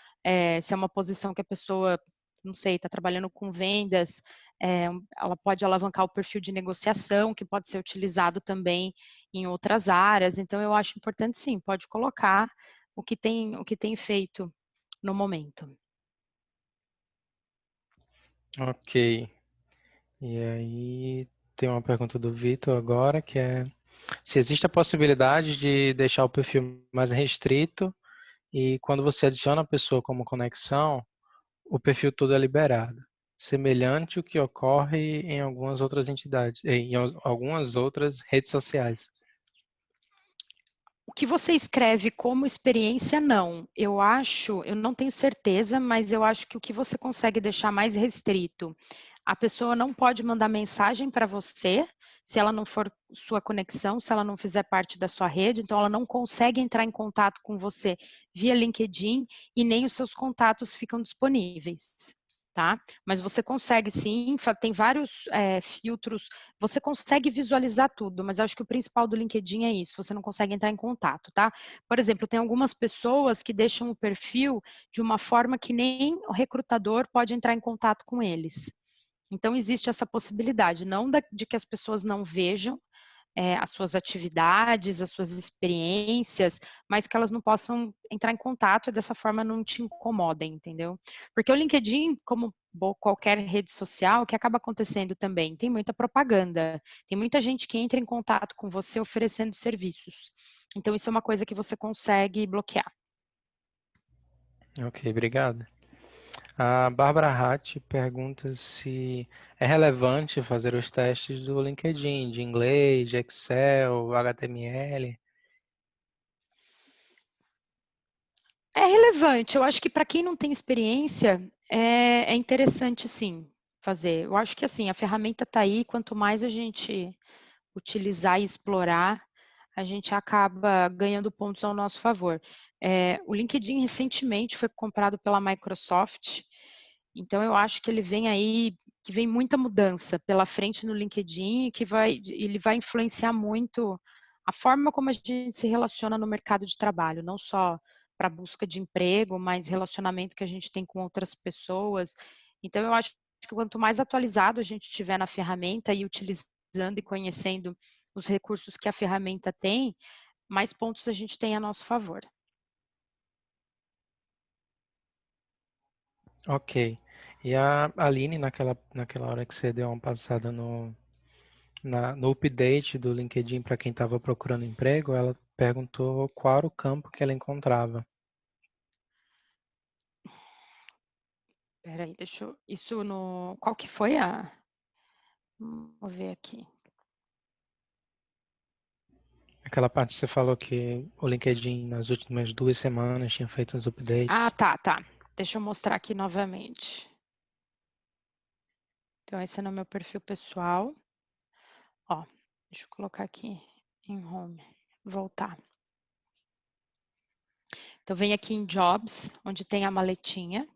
se é uma posição que a pessoa, não sei, está trabalhando com vendas, ela pode alavancar o perfil de negociação, que pode ser utilizado também em outras áreas. Então, eu acho importante, sim, pode colocar o que tem feito no momento. Ok. E aí tem uma pergunta do Vitor agora, que é se existe a possibilidade de deixar o perfil mais restrito e quando você adiciona a pessoa como conexão, o perfil todo é liberado, semelhante ao que ocorre em algumas outras entidades, em algumas outras redes sociais. O que você escreve como experiência, não. Eu não tenho certeza, mas eu acho que o que você consegue deixar mais restrito A pessoa não pode mandar mensagem para você se ela não for sua conexão, se ela não fizer parte da sua rede, então ela não consegue entrar em contato com você via LinkedIn e nem os seus contatos ficam disponíveis. Tá? Mas você consegue sim, tem vários filtros, você consegue visualizar tudo, mas acho que o principal do LinkedIn é isso, você não consegue entrar em contato, tá? Por exemplo, tem algumas pessoas que deixam o perfil de uma forma que nem o recrutador pode entrar em contato com eles. Então, existe essa possibilidade, não de que as pessoas não vejam as suas atividades, as suas experiências, mas que elas não possam entrar em contato e dessa forma não te incomodem, entendeu? Porque o LinkedIn, como qualquer rede social, o que acaba acontecendo também, tem muita propaganda, tem muita gente que entra em contato com você oferecendo serviços. Então, isso é uma coisa que você consegue bloquear. Ok, obrigado. A Bárbara Hatt pergunta se é relevante fazer os testes do LinkedIn, de inglês, de Excel, HTML. É relevante, eu acho que para quem não tem experiência, é interessante sim fazer. Eu acho que assim, a ferramenta está aí, quanto mais a gente utilizar e explorar, a gente acaba ganhando pontos ao nosso favor. O LinkedIn recentemente foi comprado pela Microsoft, então eu acho que ele vem aí, que vem muita mudança pela frente no LinkedIn, ele vai influenciar muito a forma como a gente se relaciona no mercado de trabalho, não só para busca de emprego, mas relacionamento que a gente tem com outras pessoas. Então eu acho que quanto mais atualizado a gente tiver na ferramenta e utilizando e conhecendo os recursos que a ferramenta tem, mais pontos a gente tem a nosso favor. Ok. E a Aline, naquela hora que você deu uma passada no update do LinkedIn para quem estava procurando emprego, ela perguntou qual era o campo que ela encontrava. Espera aí, deixa eu... Isso no... Qual que foi a... Vou ver aqui. Aquela parte que você falou que o LinkedIn nas últimas 2 semanas tinha feito uns Ah, updates. tá. Deixa eu mostrar aqui novamente. Então, esse é no meu perfil pessoal. Ó, deixa eu colocar aqui em home. Voltar. Então, vem aqui em Jobs, onde tem a maletinha.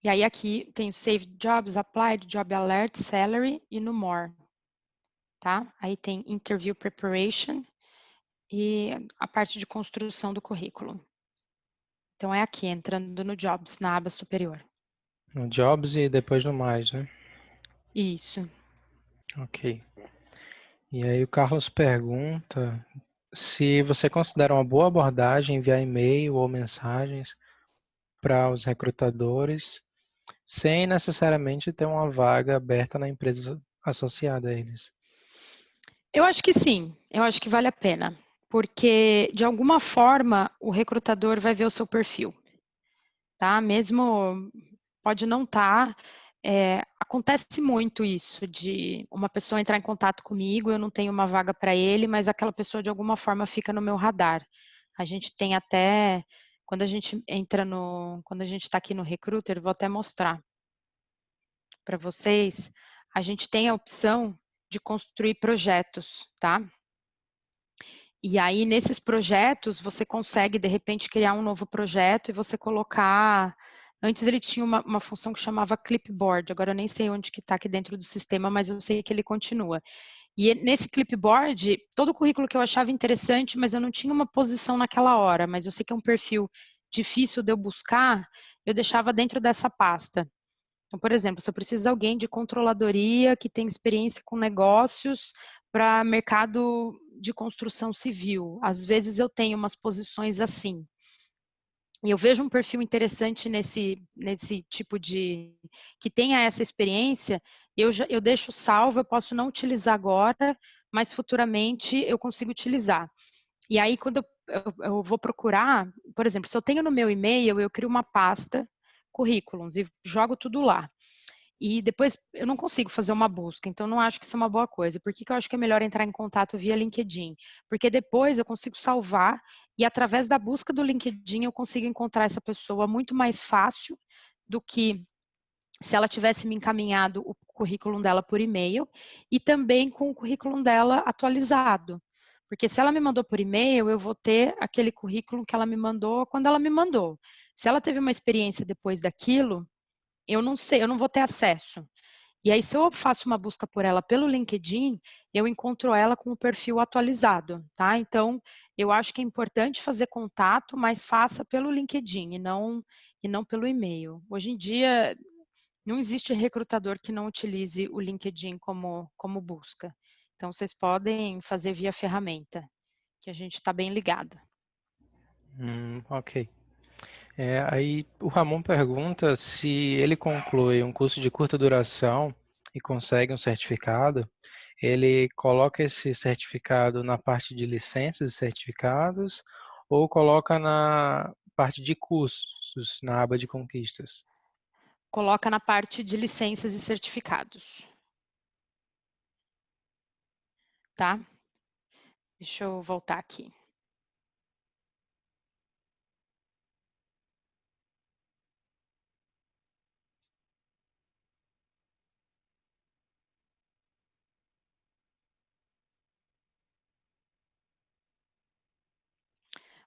E aí, aqui tem o Save Jobs, Applied, Job Alert, Salary e no More. Tá? Aí tem Interview Preparation e a parte de construção do currículo. Então, é aqui, entrando no Jobs, na aba superior. No Jobs e depois no mais, né? Isso. Ok. E aí o Carlos pergunta se você considera uma boa abordagem enviar e-mail ou mensagens para os recrutadores sem necessariamente ter uma vaga aberta na empresa associada a eles. Eu acho que sim, eu acho que vale a pena, porque de alguma forma o recrutador vai ver o seu perfil, tá? Mesmo pode não estar, acontece muito isso de uma pessoa entrar em contato comigo, eu não tenho uma vaga para ele, mas aquela pessoa de alguma forma fica no meu radar. A gente tem até, quando a gente está aqui no Recruiter, vou até mostrar para vocês, a gente tem a opção de construir projetos, tá? E aí, nesses projetos, você consegue, de repente, criar um novo projeto e você colocar... Antes ele tinha uma função que chamava clipboard, agora eu nem sei onde que está aqui dentro do sistema, mas eu sei que ele continua. E nesse clipboard, todo o currículo que eu achava interessante, mas eu não tinha uma posição naquela hora, mas eu sei que é um perfil difícil de eu buscar, eu deixava dentro dessa pasta. Então, por exemplo, se eu preciso de alguém de controladoria que tem experiência com negócios para mercado de construção civil, às vezes eu tenho umas posições assim. E eu vejo um perfil interessante nesse tipo de... que tenha essa experiência, eu deixo salvo, eu posso não utilizar agora, mas futuramente eu consigo utilizar. E aí, quando eu vou procurar, por exemplo, se eu tenho no meu e-mail, eu crio uma pasta currículos e jogo tudo lá. E depois eu não consigo fazer uma busca, então não acho que isso é uma boa coisa. Por que eu acho que é melhor entrar em contato via LinkedIn? Porque depois eu consigo salvar e através da busca do LinkedIn eu consigo encontrar essa pessoa muito mais fácil do que se ela tivesse me encaminhado o currículo dela por e-mail e também com o currículo dela atualizado. Porque se ela me mandou por e-mail, eu vou ter aquele currículo que ela me mandou quando ela me mandou. Se ela teve uma experiência depois daquilo, eu não sei, eu não vou ter acesso. E aí, se eu faço uma busca por ela pelo LinkedIn, eu encontro ela com o perfil atualizado, tá? Então, eu acho que é importante fazer contato, mas faça pelo LinkedIn e não pelo e-mail. Hoje em dia, não existe recrutador que não utilize o LinkedIn como busca. Então, vocês podem fazer via ferramenta, que a gente está bem ligado. Ok. Aí o Ramon pergunta se ele conclui um curso de curta duração e consegue um certificado, ele coloca esse certificado na parte de licenças e certificados ou coloca na parte de cursos, na aba de conquistas? Coloca na parte de licenças e certificados. Tá? Deixa eu voltar aqui.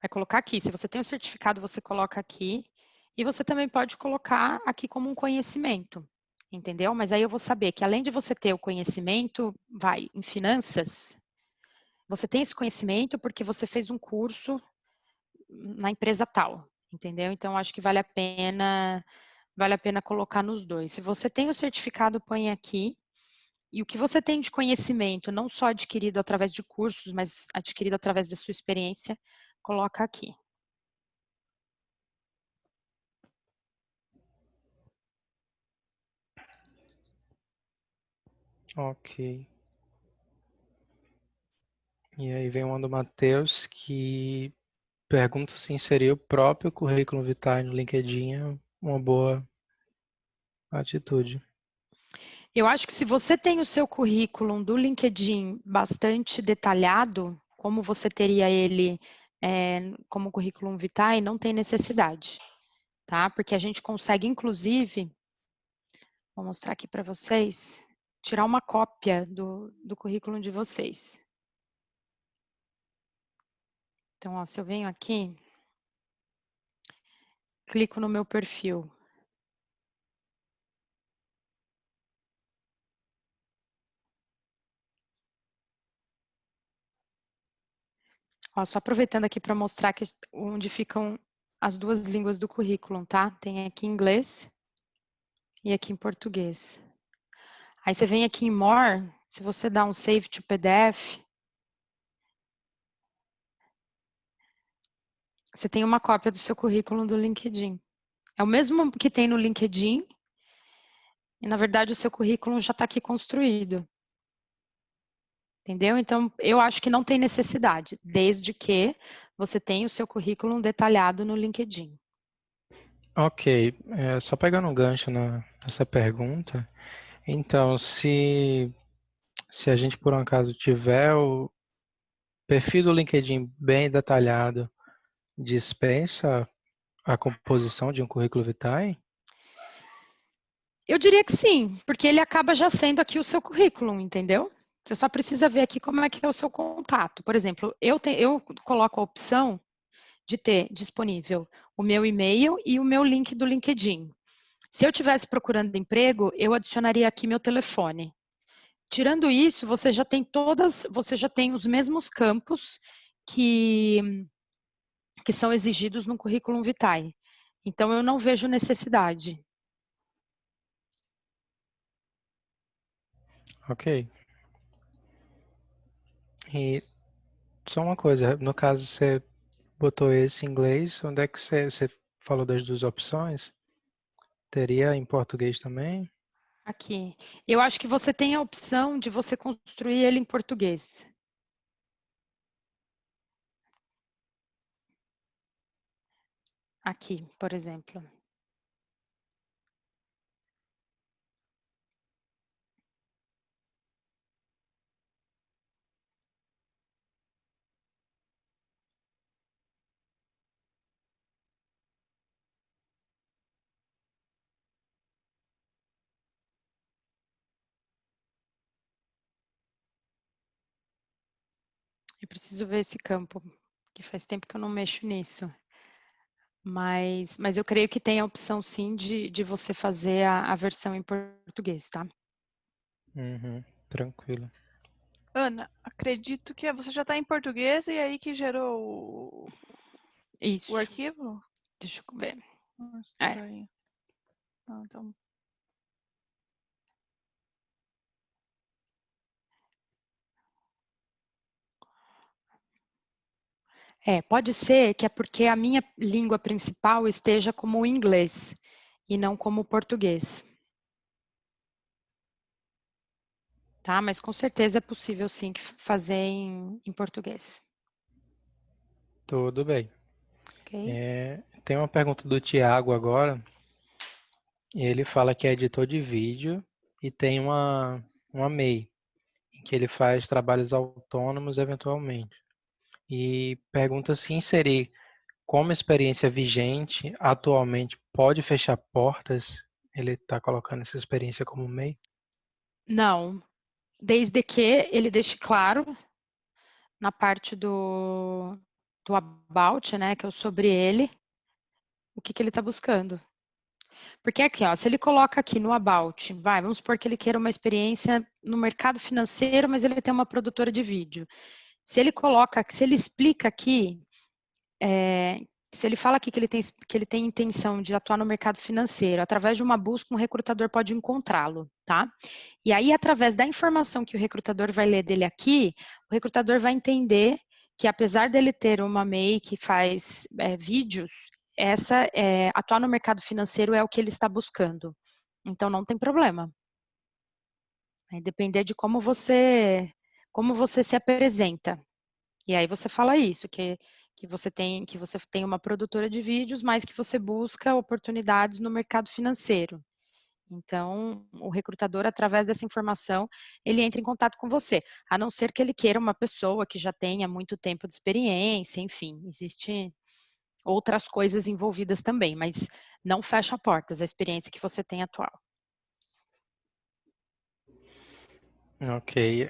Vai colocar aqui. Se você tem o certificado, você coloca aqui. E você também pode colocar aqui como um conhecimento, entendeu? Mas aí eu vou saber que além de você ter o conhecimento, vai em finanças, você tem esse conhecimento porque você fez um curso na empresa tal, entendeu? Então acho que vale a pena colocar nos dois. Se você tem o certificado, põe aqui. E o que você tem de conhecimento, não só adquirido através de cursos, mas adquirido através da sua experiência, coloca aqui. Ok. E aí vem uma do Matheus que pergunta se inserir o próprio currículo vitae no LinkedIn é uma boa atitude. Eu acho que se você tem o seu currículo do LinkedIn bastante detalhado, como você teria ele como currículo vitae, não tem necessidade, tá? Porque a gente consegue, inclusive, vou mostrar aqui para vocês, tirar uma cópia do currículo de vocês. Então, ó, se eu venho aqui, clico no meu perfil. Ó, só aproveitando aqui para mostrar que, onde ficam as duas línguas do currículo, tá? Tem aqui em inglês e aqui em português. Aí você vem aqui em More, se você dá um Save to PDF, você tem uma cópia do seu currículo do LinkedIn. É o mesmo que tem no LinkedIn, e na verdade o seu currículo já está aqui construído. Entendeu? Então, eu acho que não tem necessidade, desde que você tenha o seu currículo detalhado no LinkedIn. Ok, só pegando um gancho nessa pergunta, então se a gente por um acaso tiver o perfil do LinkedIn bem detalhado, dispensa a composição de um currículo vitae? Eu diria que sim, porque ele acaba já sendo aqui o seu currículo, entendeu? Você só precisa ver aqui como é que é o seu contato. Por exemplo, eu coloco a opção de ter disponível o meu e-mail e o meu link do LinkedIn. Se eu estivesse procurando emprego, eu adicionaria aqui meu telefone. Tirando isso, você já tem os mesmos campos que são exigidos no currículo vitae. Então, eu não vejo necessidade. Ok. E só uma coisa, no caso você botou esse em inglês, onde é que você falou das duas opções? Teria em português também? Aqui. Eu acho que você tem a opção de você construir ele em português. Aqui, por exemplo. Eu preciso ver esse campo, que faz tempo que eu não mexo nisso. Mas eu creio que tem a opção, sim, de você fazer a versão em português, tá? Uhum, tranquilo. Ana, acredito que você já está em português e aí que gerou o Isso. arquivo? Deixa eu ver. Estranho. Então... Pode ser que é porque a minha língua principal esteja como o inglês e não como o português. Tá? Mas com certeza é possível, sim, fazer em português. Tudo bem. Ok? Tem uma pergunta do Tiago agora. Ele fala que é editor de vídeo e tem uma MEI, em que ele faz trabalhos autônomos eventualmente. E pergunta se inserir como experiência vigente atualmente pode fechar portas. Ele está colocando essa experiência como MEI? Não. Desde que ele deixe claro na parte do about, né, que é o sobre ele, o que ele está buscando. Porque aqui, ó, se ele coloca aqui no about, vamos supor que ele queira uma experiência no mercado financeiro, mas ele tem uma produtora de vídeo. Se ele explica aqui, se ele fala aqui que ele tem intenção de atuar no mercado financeiro, através de uma busca, um recrutador pode encontrá-lo, tá? E aí, através da informação que o recrutador vai ler dele aqui, o recrutador vai entender que, apesar dele ter uma MEI que faz vídeos, atuar no mercado financeiro é o que ele está buscando. Então, não tem problema. Vai depender de como você se apresenta. E aí você fala isso, que você tem uma produtora de vídeos, mas que você busca oportunidades no mercado financeiro. Então, o recrutador, através dessa informação, ele entra em contato com você, a não ser que ele queira uma pessoa que já tenha muito tempo de experiência, enfim, existem outras coisas envolvidas também, mas não fecha portas a experiência que você tem atual. Ok.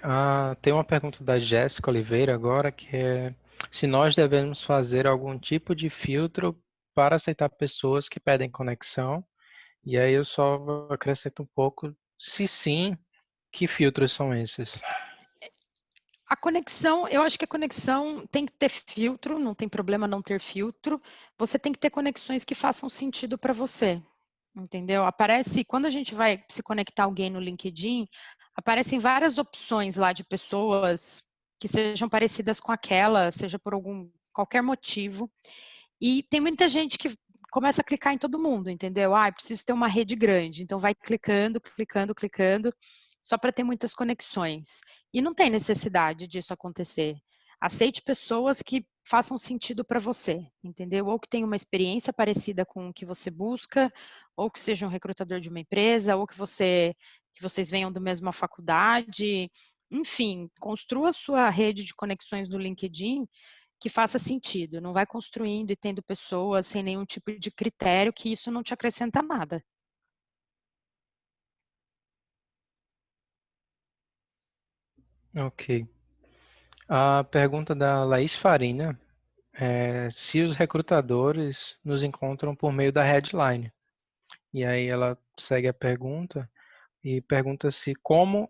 Tem uma pergunta da Jéssica Oliveira agora, que é se nós devemos fazer algum tipo de filtro para aceitar pessoas que pedem conexão. E aí eu só acrescento um pouco, se sim, que filtros são esses? A conexão, eu acho que a conexão tem que ter filtro, não tem problema não ter filtro. Você tem que ter conexões que façam sentido para você, entendeu? Quando a gente vai se conectar alguém no LinkedIn, aparecem várias opções lá de pessoas que sejam parecidas com aquela, seja por qualquer motivo. E tem muita gente que começa a clicar em todo mundo, entendeu? Preciso ter uma rede grande. Então vai clicando, clicando, clicando, só para ter muitas conexões. E não tem necessidade disso acontecer. Aceite pessoas que façam sentido para você, entendeu? Ou que tenham uma experiência parecida com o que você busca, ou que seja um recrutador de uma empresa, ou que vocês venham da mesma faculdade. Enfim, construa sua rede de conexões no LinkedIn que faça sentido. Não vai construindo e tendo pessoas sem nenhum tipo de critério, que isso não te acrescenta nada. Ok. A pergunta da Laís Farina é se os recrutadores nos encontram por meio da headline. E aí ela segue a pergunta e pergunta se como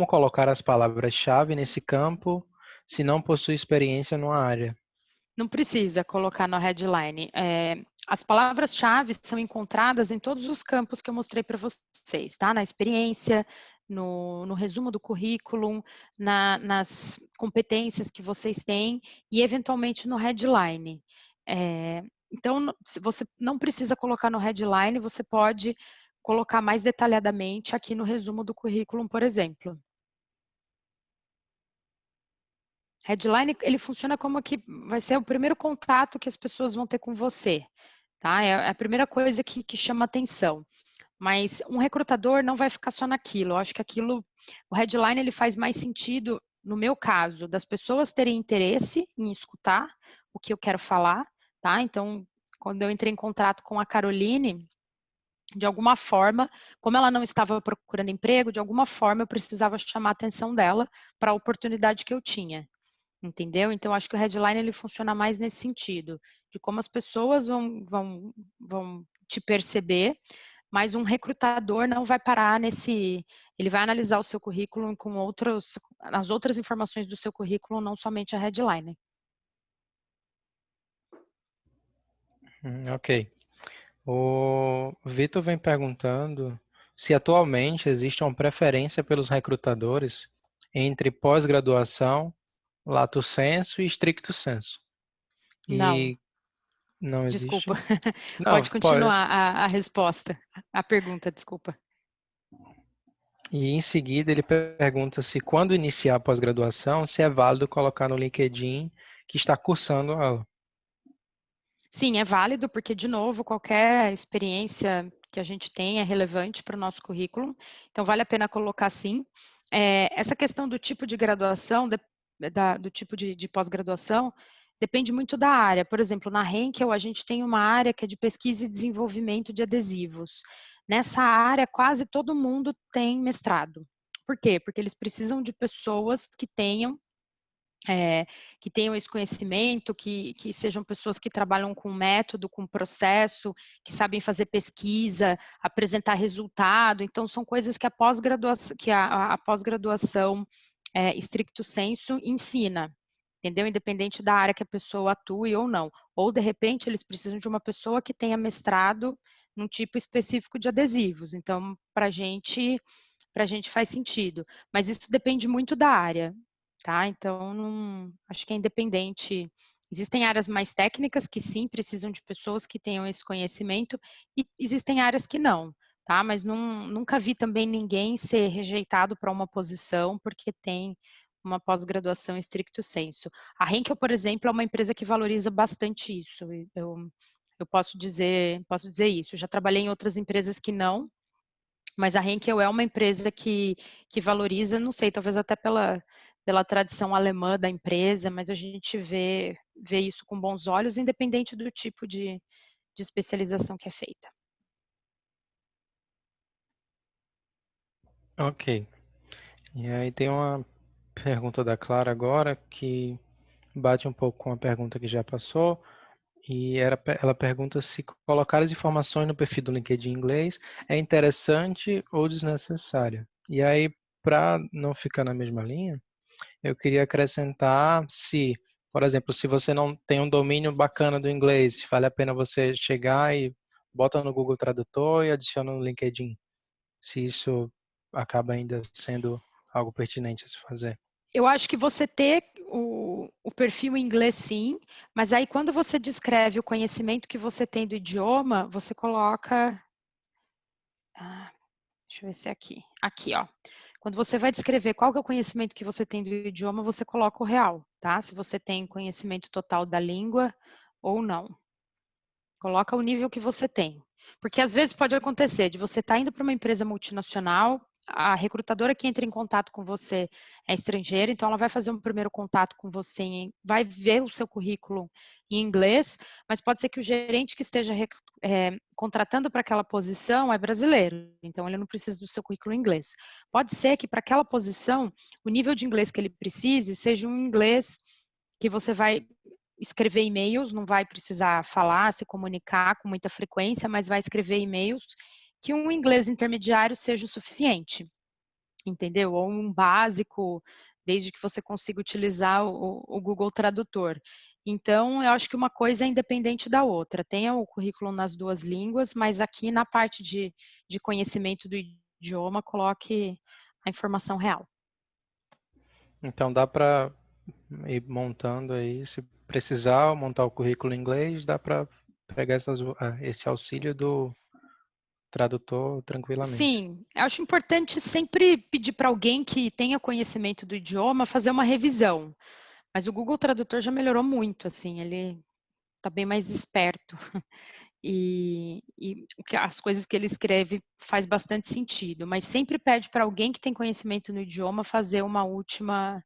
colocar as palavras-chave nesse campo se não possui experiência numa área. Não precisa colocar na headline. As palavras-chave são encontradas em todos os campos que eu mostrei para vocês, tá? Na experiência, no resumo do currículo, nas competências que vocês têm e, eventualmente, no headline. Então, se você não precisa colocar no headline, você pode colocar mais detalhadamente aqui no resumo do currículo, por exemplo. Headline, ele funciona como que vai ser o primeiro contato que as pessoas vão ter com você, tá? É a primeira coisa que chama atenção. Mas um recrutador não vai ficar só naquilo. Eu acho que o headline, ele faz mais sentido, no meu caso, das pessoas terem interesse em escutar o que eu quero falar, tá? Então, quando eu entrei em contato com a Caroline, de alguma forma, como ela não estava procurando emprego, de alguma forma eu precisava chamar a atenção dela para a oportunidade que eu tinha, entendeu? Então, acho que o headline ele funciona mais nesse sentido, de como as pessoas vão te perceber, mas um recrutador não vai parar ele vai analisar o seu currículo com as outras informações do seu currículo, não somente a headline. Ok. O Vitor vem perguntando se atualmente existe uma preferência pelos recrutadores entre pós-graduação, lato sensu e stricto sensu. Não, E não desculpa. existe? Não, Pode continuar a resposta, a pergunta, desculpa. E em seguida ele pergunta se quando iniciar a pós-graduação, se é válido colocar no LinkedIn que está cursando a aula. Sim, é válido, porque, de novo, qualquer experiência que a gente tem é relevante para o nosso currículo, então vale a pena colocar sim. Essa questão do tipo de graduação, do tipo de pós-graduação, depende muito da área. Por exemplo, na Henkel, a gente tem uma área que é de pesquisa e desenvolvimento de adesivos. Nessa área, quase todo mundo tem mestrado. Por quê? Porque eles precisam de pessoas que tenham esse conhecimento, que sejam pessoas que trabalham com método, com processo, que sabem fazer pesquisa, apresentar resultado. Então, são coisas que a pós-graduação stricto sensu ensina, entendeu? Independente da área que a pessoa atue ou não. Ou, de repente, eles precisam de uma pessoa que tenha mestrado num tipo específico de adesivos. Então, para a gente faz sentido. Mas isso depende muito da área. Tá? Então, acho que é independente. Existem áreas mais técnicas que sim precisam de pessoas que tenham esse conhecimento e existem áreas que não, tá? Mas nunca vi também ninguém ser rejeitado para uma posição porque tem uma pós-graduação em stricto sensu. A Henkel, por exemplo, é uma empresa que valoriza bastante isso. Eu posso dizer isso. Já trabalhei em outras empresas que não, mas a Henkel é uma empresa que valoriza, não sei, talvez até pela tradição alemã da empresa, mas a gente vê isso com bons olhos, independente do tipo de especialização que é feita. Ok. E aí tem uma pergunta da Clara agora que bate um pouco com a pergunta que já passou. E ela pergunta se colocar as informações no perfil do LinkedIn em inglês é interessante ou desnecessário. E aí, para não ficar na mesma linha, eu queria acrescentar se, por exemplo, se você não tem um domínio bacana do inglês, se vale a pena você chegar e bota no Google Tradutor e adiciona no LinkedIn. Se isso acaba ainda sendo algo pertinente a se fazer. Eu acho que você ter o perfil em inglês, sim, mas aí quando você descreve o conhecimento que você tem do idioma, você coloca... deixa eu ver se é aqui. Aqui, ó. Quando você vai descrever qual que é o conhecimento que você tem do idioma, você coloca o real, tá? Se você tem conhecimento total da língua ou não. Coloca o nível que você tem. Porque às vezes pode acontecer de você estar indo para uma empresa multinacional, a recrutadora que entra em contato com você é estrangeira, então ela vai fazer um primeiro contato com você, vai ver o seu currículo em inglês, mas pode ser que o gerente que esteja contratando para aquela posição é brasileiro, então ele não precisa do seu currículo em inglês. Pode ser que para aquela posição, o nível de inglês que ele precise seja um inglês que você vai escrever e-mails, não vai precisar falar, se comunicar com muita frequência, mas vai escrever e-mails, que um inglês intermediário seja o suficiente, entendeu? Ou um básico, desde que você consiga utilizar o Google Tradutor. Então, eu acho que uma coisa é independente da outra. Tenha o currículo nas duas línguas, mas aqui na parte de conhecimento do idioma, coloque a informação real. Então dá para ir montando aí, se precisar montar o currículo em inglês, dá para pegar esse auxílio do tradutor tranquilamente. Sim, eu acho importante sempre pedir para alguém que tenha conhecimento do idioma fazer uma revisão. Mas o Google Tradutor já melhorou muito, assim, ele está bem mais esperto. E as coisas que ele escreve faz bastante sentido, mas sempre pede para alguém que tem conhecimento no idioma fazer uma última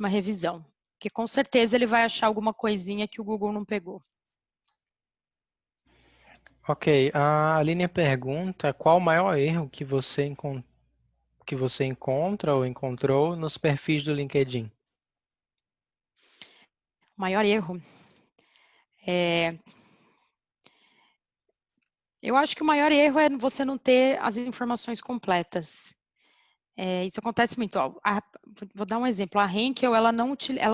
revisão, porque com certeza ele vai achar alguma coisinha que o Google não pegou. Ok, a Aline pergunta qual o maior erro que você encontra ou encontrou nos perfis do LinkedIn? O maior erro é, eu acho que o maior erro é você não ter as informações completas. Isso acontece muito. Ó, vou dar um exemplo. A Henkel, ela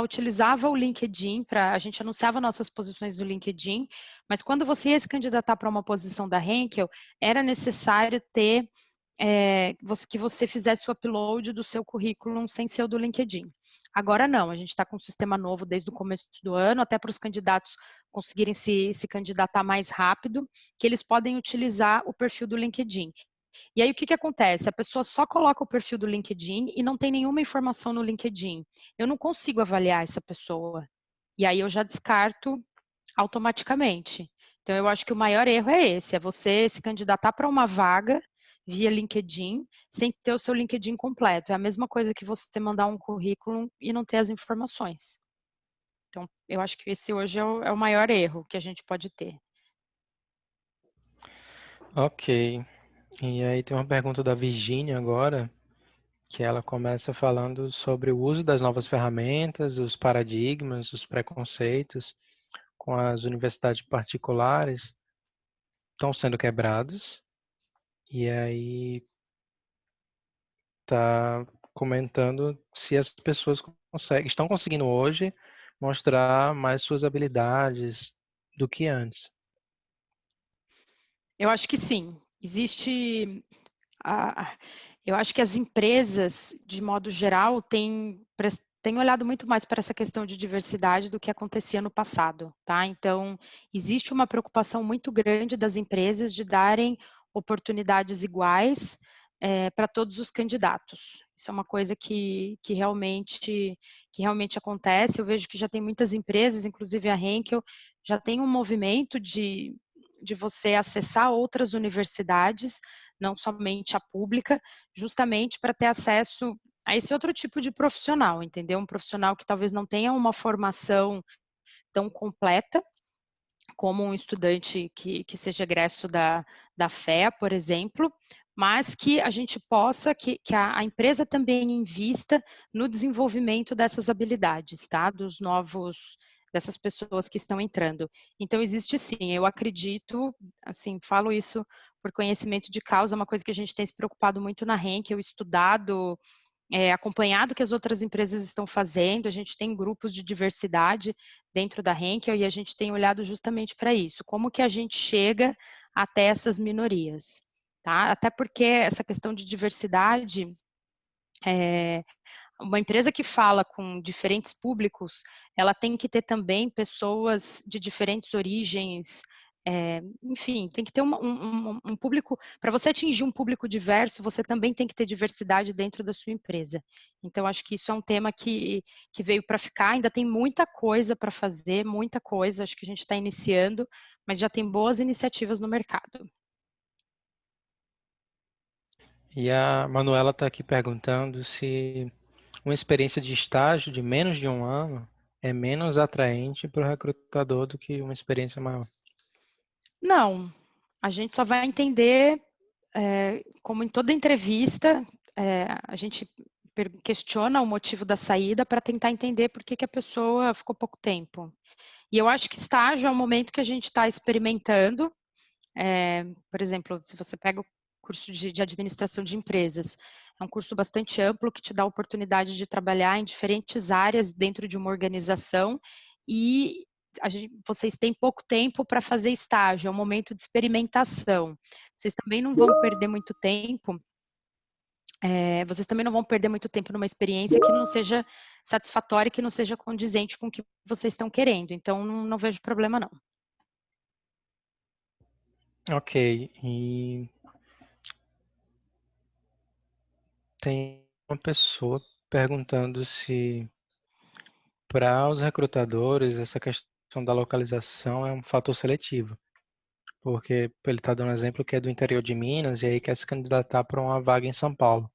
utilizava o LinkedIn para a gente anunciava nossas posições do LinkedIn, mas quando você ia se candidatar para uma posição da Henkel, era necessário ter que você fizesse o upload do seu currículo sem ser o do LinkedIn. Agora não, a gente está com um sistema novo desde o começo do ano, até para os candidatos conseguirem se candidatar mais rápido, que eles podem utilizar o perfil do LinkedIn. E aí o que acontece? A pessoa só coloca o perfil do LinkedIn e não tem nenhuma informação no LinkedIn. Eu não consigo avaliar essa pessoa. E aí eu já descarto automaticamente. Então eu acho que o maior erro é esse, é você se candidatar para uma vaga via LinkedIn sem ter o seu LinkedIn completo. É a mesma coisa que você mandar um currículo e não ter as informações. Então eu acho que esse hoje é o maior erro que a gente pode ter. Ok. E aí tem uma pergunta da Virgínia agora, que ela começa falando sobre o uso das novas ferramentas, os paradigmas, os preconceitos com as universidades particulares estão sendo quebrados. E aí está comentando se as pessoas estão conseguindo hoje mostrar mais suas habilidades do que antes. Eu acho que sim. Existe eu acho que as empresas, de modo geral, têm olhado muito mais para essa questão de diversidade do que acontecia no passado, tá? Então, existe uma preocupação muito grande das empresas de darem oportunidades iguais para todos os candidatos. Isso é uma coisa que realmente acontece. Eu vejo que já tem muitas empresas, inclusive a Henkel, já tem um movimento de você acessar outras universidades, não somente a pública, justamente para ter acesso a esse outro tipo de profissional, entendeu? Um profissional que talvez não tenha uma formação tão completa como um estudante que seja egresso da FEA, por exemplo, mas que a gente possa, que a empresa também invista no desenvolvimento dessas habilidades, tá? Dessas pessoas que estão entrando. Então, existe sim, eu acredito, assim, falo isso por conhecimento de causa, uma coisa que a gente tem se preocupado muito na Henkel, estudado, acompanhado o que as outras empresas estão fazendo, a gente tem grupos de diversidade dentro da Henkel e a gente tem olhado justamente para isso, como que a gente chega até essas minorias, tá? Até porque essa questão de diversidade, uma empresa que fala com diferentes públicos, ela tem que ter também pessoas de diferentes origens, enfim, tem que ter um público, para você atingir um público diverso, você também tem que ter diversidade dentro da sua empresa. Então, acho que isso é um tema que veio para ficar, ainda tem muita coisa para fazer, muita coisa, acho que a gente está iniciando, mas já tem boas iniciativas no mercado. E a Manuela está aqui perguntando se uma experiência de estágio de menos de um ano é menos atraente para o recrutador do que uma experiência maior. Não, a gente só vai entender, como em toda entrevista, a gente questiona o motivo da saída para tentar entender por que a pessoa ficou pouco tempo. E eu acho que estágio é um momento que a gente está experimentando. Por exemplo, se você pega o curso de administração de empresas, é um curso bastante amplo que te dá a oportunidade de trabalhar em diferentes áreas dentro de uma organização e vocês têm pouco tempo para fazer estágio, é um momento de experimentação. Vocês também não vão perder muito tempo. Vocês também não vão perder muito tempo numa experiência que não seja satisfatória, que não seja condizente com o que vocês estão querendo. Então, não vejo problema, não. Ok, e tem uma pessoa perguntando se para os recrutadores essa questão da localização é um fator seletivo, porque ele está dando um exemplo que é do interior de Minas e aí quer se candidatar para uma vaga em São Paulo.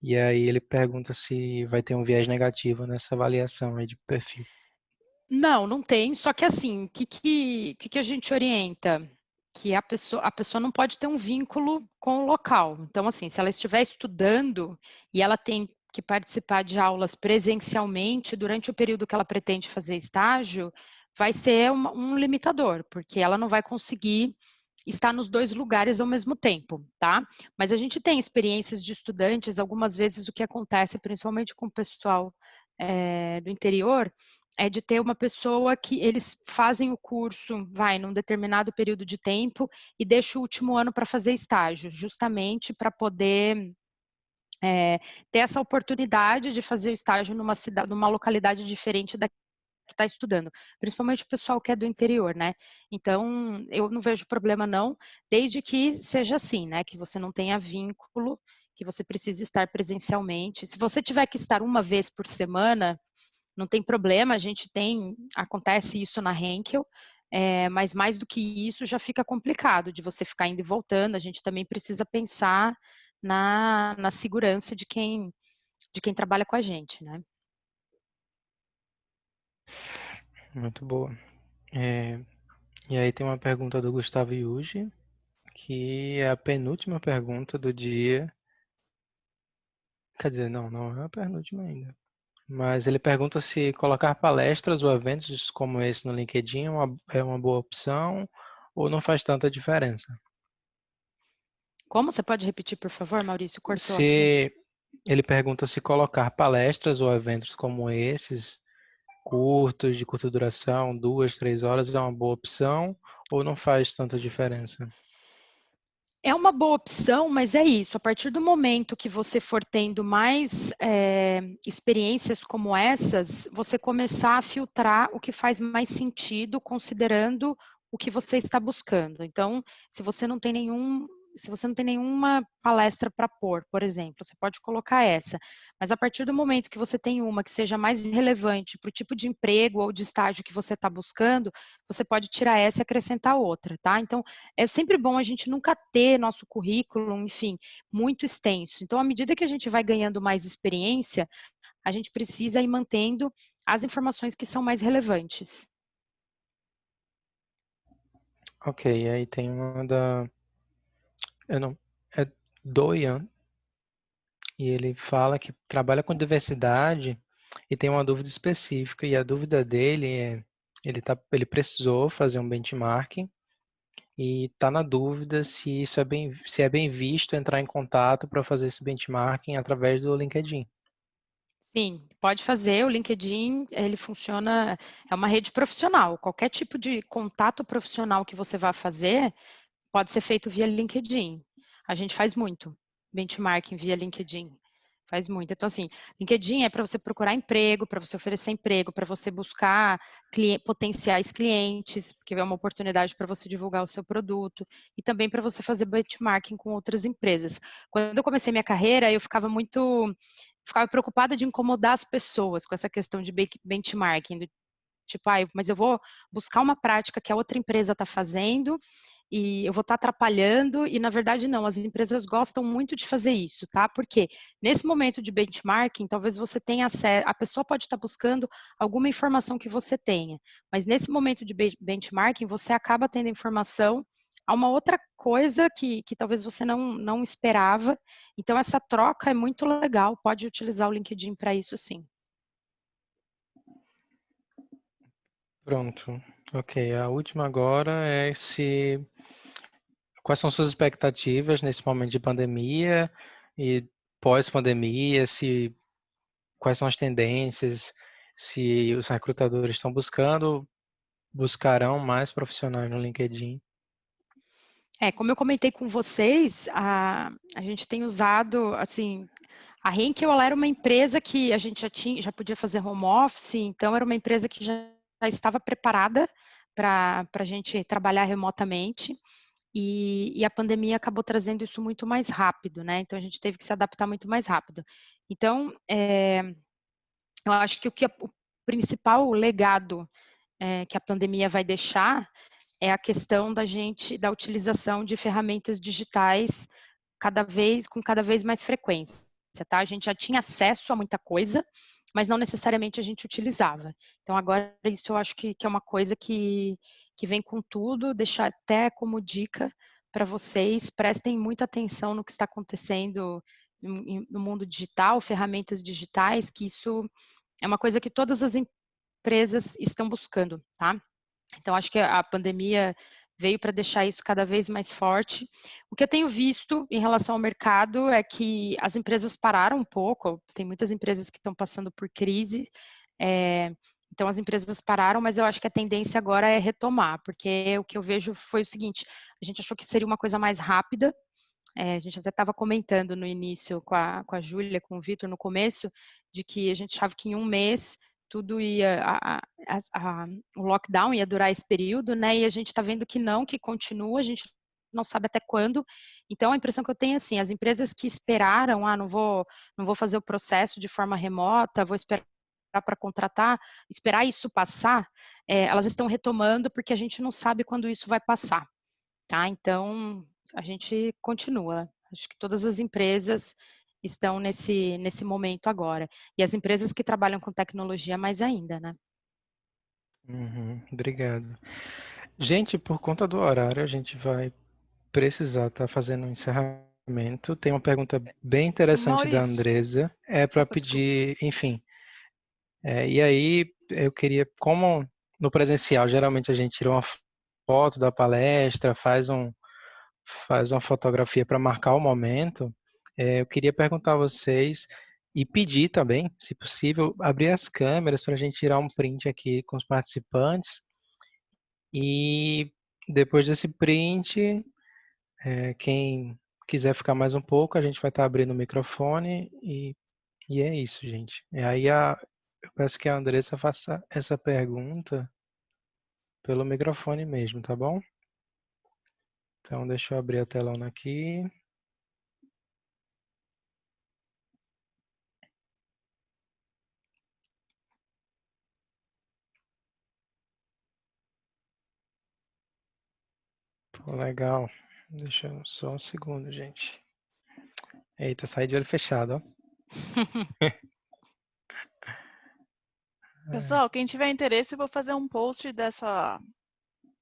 E aí ele pergunta se vai ter um viés negativo nessa avaliação aí de perfil. Não tem, só que assim, o que a gente orienta? que a pessoa não pode ter um vínculo com o local. Então, assim, se ela estiver estudando e ela tem que participar de aulas presencialmente durante o período que ela pretende fazer estágio, vai ser um limitador, porque ela não vai conseguir estar nos 2 lugares ao mesmo tempo, tá? Mas a gente tem experiências de estudantes, algumas vezes o que acontece, principalmente com o pessoal do interior, é de ter uma pessoa que eles fazem o curso, num determinado período de tempo e deixa o último ano para fazer estágio, justamente para poder ter essa oportunidade de fazer o estágio numa localidade diferente da que está estudando, principalmente o pessoal que é do interior, né? Então, eu não vejo problema não, desde que seja assim, né? Que você não tenha vínculo, que você precise estar presencialmente. Se você tiver que estar uma vez por semana, não tem problema, acontece isso na Henkel, mas mais do que isso já fica complicado de você ficar indo e voltando. A gente também precisa pensar na segurança de quem trabalha com a gente, né? Muito boa. E aí tem uma pergunta do Gustavo Yuji, que é a penúltima pergunta do dia. Quer dizer, não é a penúltima ainda. Mas ele pergunta se colocar palestras ou eventos como esse no LinkedIn é uma boa opção ou não faz tanta diferença. Como? Você pode repetir, por favor, Maurício? Cortou aqui. Se ele pergunta se colocar palestras ou eventos como esses, curtos, de curta duração, 2, 3 horas, é uma boa opção ou não faz tanta diferença? É uma boa opção, mas é isso. A partir do momento que você for tendo mais experiências como essas, você começar a filtrar o que faz mais sentido, considerando o que você está buscando. Então, se você não tem nenhuma palestra para pôr, por exemplo, você pode colocar essa. Mas a partir do momento que você tem uma que seja mais relevante para o tipo de emprego ou de estágio que você está buscando, você pode tirar essa e acrescentar outra, tá? Então, é sempre bom a gente nunca ter nosso currículo, enfim, muito extenso. Então, à medida que a gente vai ganhando mais experiência, a gente precisa ir mantendo as informações que são mais relevantes. Ok, aí tem uma é do Ian, e ele fala que trabalha com diversidade e tem uma dúvida específica, e a dúvida dele é, ele precisou fazer um benchmarking e está na dúvida se se é bem visto entrar em contato para fazer esse benchmarking através do LinkedIn. Sim, pode fazer. O LinkedIn, ele funciona, é uma rede profissional. Qualquer tipo de contato profissional que você vá fazer, pode ser feito via LinkedIn. A gente faz muito benchmarking via LinkedIn. Faz muito. Então, assim, LinkedIn é para você procurar emprego, para você oferecer emprego, para você buscar potenciais clientes, porque é uma oportunidade para você divulgar o seu produto, e também para você fazer benchmarking com outras empresas. Quando eu comecei minha carreira, eu ficava preocupada de incomodar as pessoas com essa questão de benchmarking, tipo, mas eu vou buscar uma prática que a outra empresa está fazendo e eu vou estar atrapalhando, e na verdade não, as empresas gostam muito de fazer isso, tá? Porque nesse momento de benchmarking, talvez você tenha acesso, a pessoa pode estar buscando alguma informação que você tenha, mas nesse momento de benchmarking, você acaba tendo informação a uma outra coisa que talvez você não esperava. Então, essa troca é muito legal, pode utilizar o LinkedIn para isso sim. Pronto. Ok, a última agora é quais são suas expectativas nesse momento de pandemia e pós-pandemia, quais são as tendências, se os recrutadores estão buscarão mais profissionais no LinkedIn. Como eu comentei com vocês, a gente tem usado, assim, a Henkel, ela era uma empresa que a gente já podia fazer home office, então era uma empresa que já estava preparada para a gente trabalhar remotamente, e a pandemia acabou trazendo isso muito mais rápido, né? Então a gente teve que se adaptar muito mais rápido. Então, eu acho que o principal legado que a pandemia vai deixar é a questão da utilização de ferramentas digitais com cada vez mais frequência, tá? A gente já tinha acesso a muita coisa, mas não necessariamente a gente utilizava. Então, agora, isso eu acho que é uma coisa que que vem com tudo, deixar até como dica para vocês, prestem muita atenção no que está acontecendo no mundo digital, ferramentas digitais, que isso é uma coisa que todas as empresas estão buscando, tá? Então, acho que a pandemia veio para deixar isso cada vez mais forte. O que eu tenho visto em relação ao mercado é que as empresas pararam um pouco, tem muitas empresas que estão passando por crise, então as empresas pararam, mas eu acho que a tendência agora é retomar, porque o que eu vejo foi o seguinte, a gente achou que seria uma coisa mais rápida, a gente até estava comentando no início com a Júlia, com o Vitor no começo, de que a gente achava que em um mês tudo ia, o lockdown ia durar esse período, né? E a gente está vendo que não, que continua, a gente não sabe até quando. Então, a impressão que eu tenho é assim, as empresas que esperaram, não vou fazer o processo de forma remota, vou esperar para contratar, esperar isso passar, elas estão retomando porque a gente não sabe quando isso vai passar, tá? Então, a gente continua. Acho que todas as empresas estão nesse momento agora. E as empresas que trabalham com tecnologia mais ainda, né? Obrigado. Gente, por conta do horário, a gente vai precisar estar fazendo um encerramento. Tem uma pergunta bem interessante da Maurício, Andresa. É para opa, desculpa. pedir, enfim. E aí, eu queria, como no presencial, geralmente a gente tira uma foto da palestra, faz uma fotografia para marcar o momento. Eu queria perguntar a vocês e pedir também, se possível, abrir as câmeras para a gente tirar um print aqui com os participantes. E depois desse print, quem quiser ficar mais um pouco, a gente vai estar abrindo o microfone e é isso, gente. E aí eu peço que a Andressa faça essa pergunta pelo microfone mesmo, tá bom? Então, deixa eu abrir a telona aqui. Pô, legal. Deixa eu só um segundo, gente. Eita, saí de olho fechado, ó. Pessoal, quem tiver interesse, eu vou fazer um post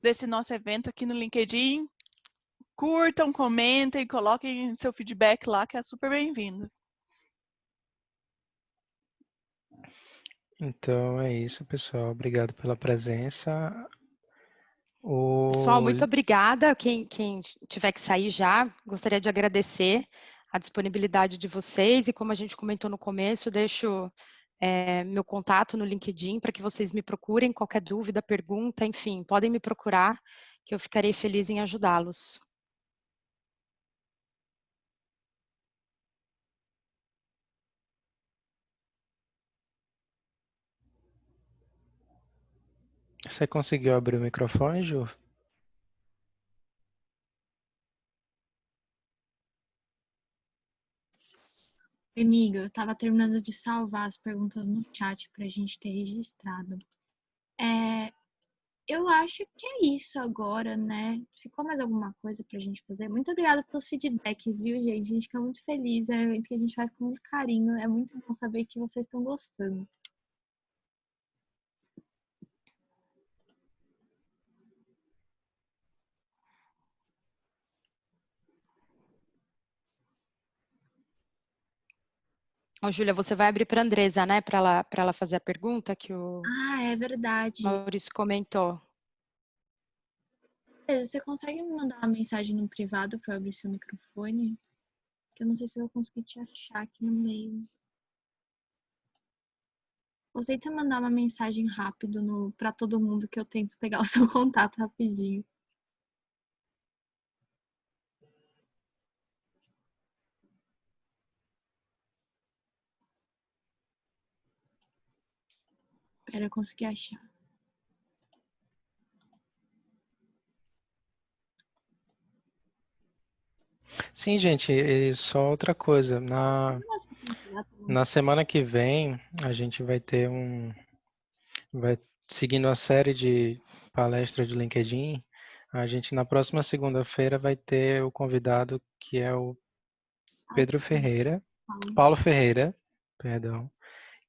desse nosso evento aqui no LinkedIn. Curtam, comentem, coloquem seu feedback lá, que é super bem-vindo. Então é isso, pessoal. Obrigado pela presença. Pessoal, muito obrigada. Quem tiver que sair já, gostaria de agradecer a disponibilidade de vocês e como a gente comentou no começo, deixo meu contato no LinkedIn para que vocês me procurem, qualquer dúvida, pergunta, enfim, podem me procurar que eu ficarei feliz em ajudá-los. Você conseguiu abrir o microfone, Ju? Amigo, eu tava terminando de salvar as perguntas no chat pra gente ter registrado. Eu acho que é isso agora, né? Ficou mais alguma coisa pra gente fazer? Muito obrigada pelos feedbacks, viu, gente? A gente fica muito feliz, é um evento que a gente faz com muito carinho. É muito bom saber que vocês estão gostando. Ô, Júlia, você vai abrir para a Andresa, né? Para ela fazer a pergunta que o Ah, é verdade. Maurício comentou. Você consegue me mandar uma mensagem no privado para eu abrir seu microfone? Que eu não sei se eu vou conseguir te achar aqui no meio. Ou tenta mandar uma mensagem rápido para todo mundo que eu tento pegar o seu contato rapidinho. Espera eu conseguir achar. Sim, gente, e só outra coisa. Na semana que vem, a gente vai ter vai seguindo a série de palestras de LinkedIn. A gente, na próxima segunda-feira, vai ter o convidado que é o Paulo Ferreira, perdão,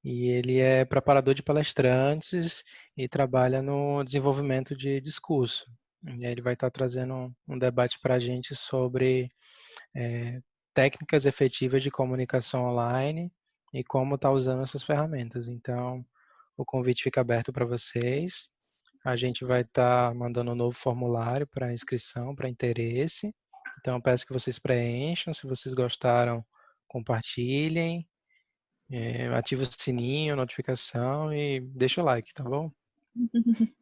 e ele é preparador de palestrantes e trabalha no desenvolvimento de discurso. E aí ele vai estar trazendo um debate para a gente sobre técnicas efetivas de comunicação online e como está usando essas ferramentas. Então, o convite fica aberto para vocês. A gente vai estar mandando um novo formulário para inscrição, para interesse. Então, eu peço que vocês preencham. Se vocês gostaram, compartilhem. Ativa o sininho, notificação e deixa o like, tá bom? Muito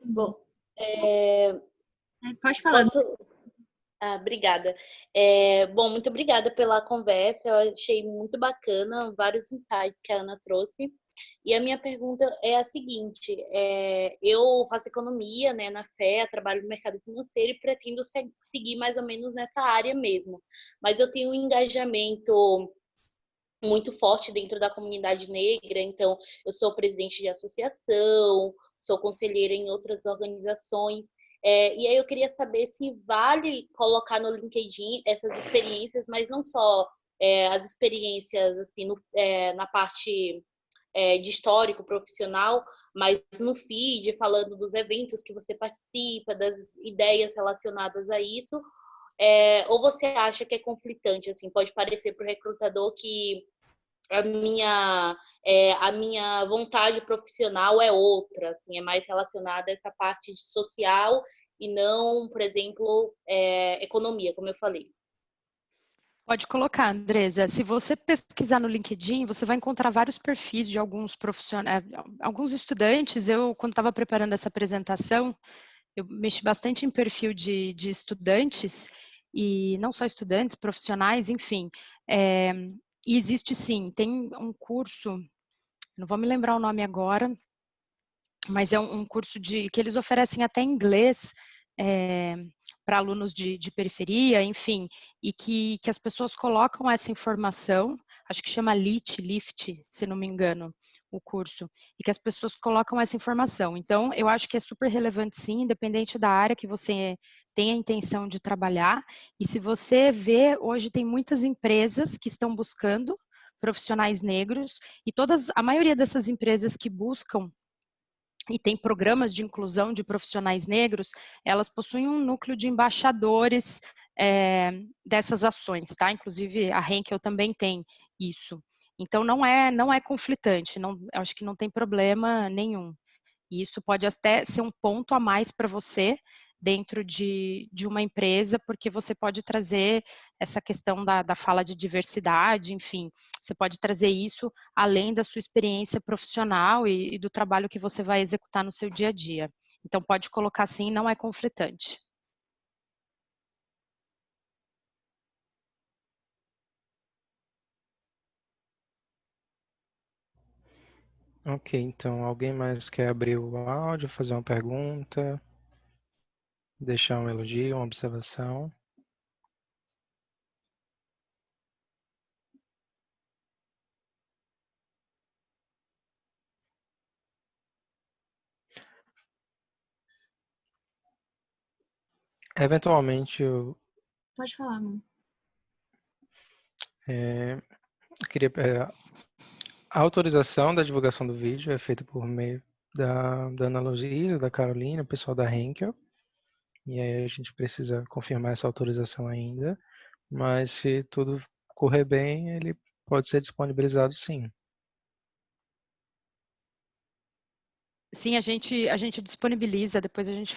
Bom, Pode falar. obrigada. Bom, muito obrigada pela conversa. Eu achei muito bacana vários insights que a Ana trouxe. E a minha pergunta é a seguinte: eu faço economia, né, na FEA, trabalho no mercado financeiro e pretendo seguir mais ou menos nessa área mesmo. Mas eu tenho um engajamento muito forte dentro da comunidade negra, então eu sou presidente de associação, sou conselheira em outras organizações, e aí eu queria saber se vale colocar no LinkedIn essas experiências, mas não só as experiências assim na parte de histórico profissional, mas no feed, falando dos eventos que você participa, das ideias relacionadas a isso, ou você acha que é conflitante, assim, pode parecer para o recrutador que a minha vontade profissional é outra, assim, é mais relacionada a essa parte social e não, por exemplo, economia, como eu falei. Pode colocar, Andresa. Se você pesquisar no LinkedIn, você vai encontrar vários perfis de alguns profissionais, alguns estudantes. Eu, quando estava preparando essa apresentação, eu mexi bastante em perfil de estudantes, e não só estudantes, profissionais, enfim. E existe sim, tem um curso, não vou me lembrar o nome agora, mas é um curso que eles oferecem até em inglês, para alunos de periferia, enfim, e que as pessoas colocam essa informação, acho que chama LIFT, se não me engano, o curso, e que as pessoas colocam essa informação. Então, eu acho que é super relevante sim, independente da área que você tem a intenção de trabalhar, e se você vê, hoje tem muitas empresas que estão buscando profissionais negros, e a maioria dessas empresas que buscam e tem programas de inclusão de profissionais negros, elas possuem um núcleo de embaixadores dessas ações, tá? Inclusive a Henkel também tem isso. Então não é conflitante, eu acho que não tem problema nenhum. E isso pode até ser um ponto a mais para você dentro de uma empresa, porque você pode trazer essa questão da fala de diversidade, enfim, você pode trazer isso além da sua experiência profissional e do trabalho que você vai executar no seu dia a dia. Então, pode colocar assim, não é conflitante. Ok, então alguém mais quer abrir o áudio, fazer uma pergunta, deixar um elogio, uma observação? Eventualmente, Pode falar, mano. eu queria... a autorização da divulgação do vídeo é feita por meio da Ana Luísa, da Carolina, o pessoal da Henkel. E aí a gente precisa confirmar essa autorização ainda. Mas se tudo correr bem, ele pode ser disponibilizado sim. Sim, a gente disponibiliza, depois a gente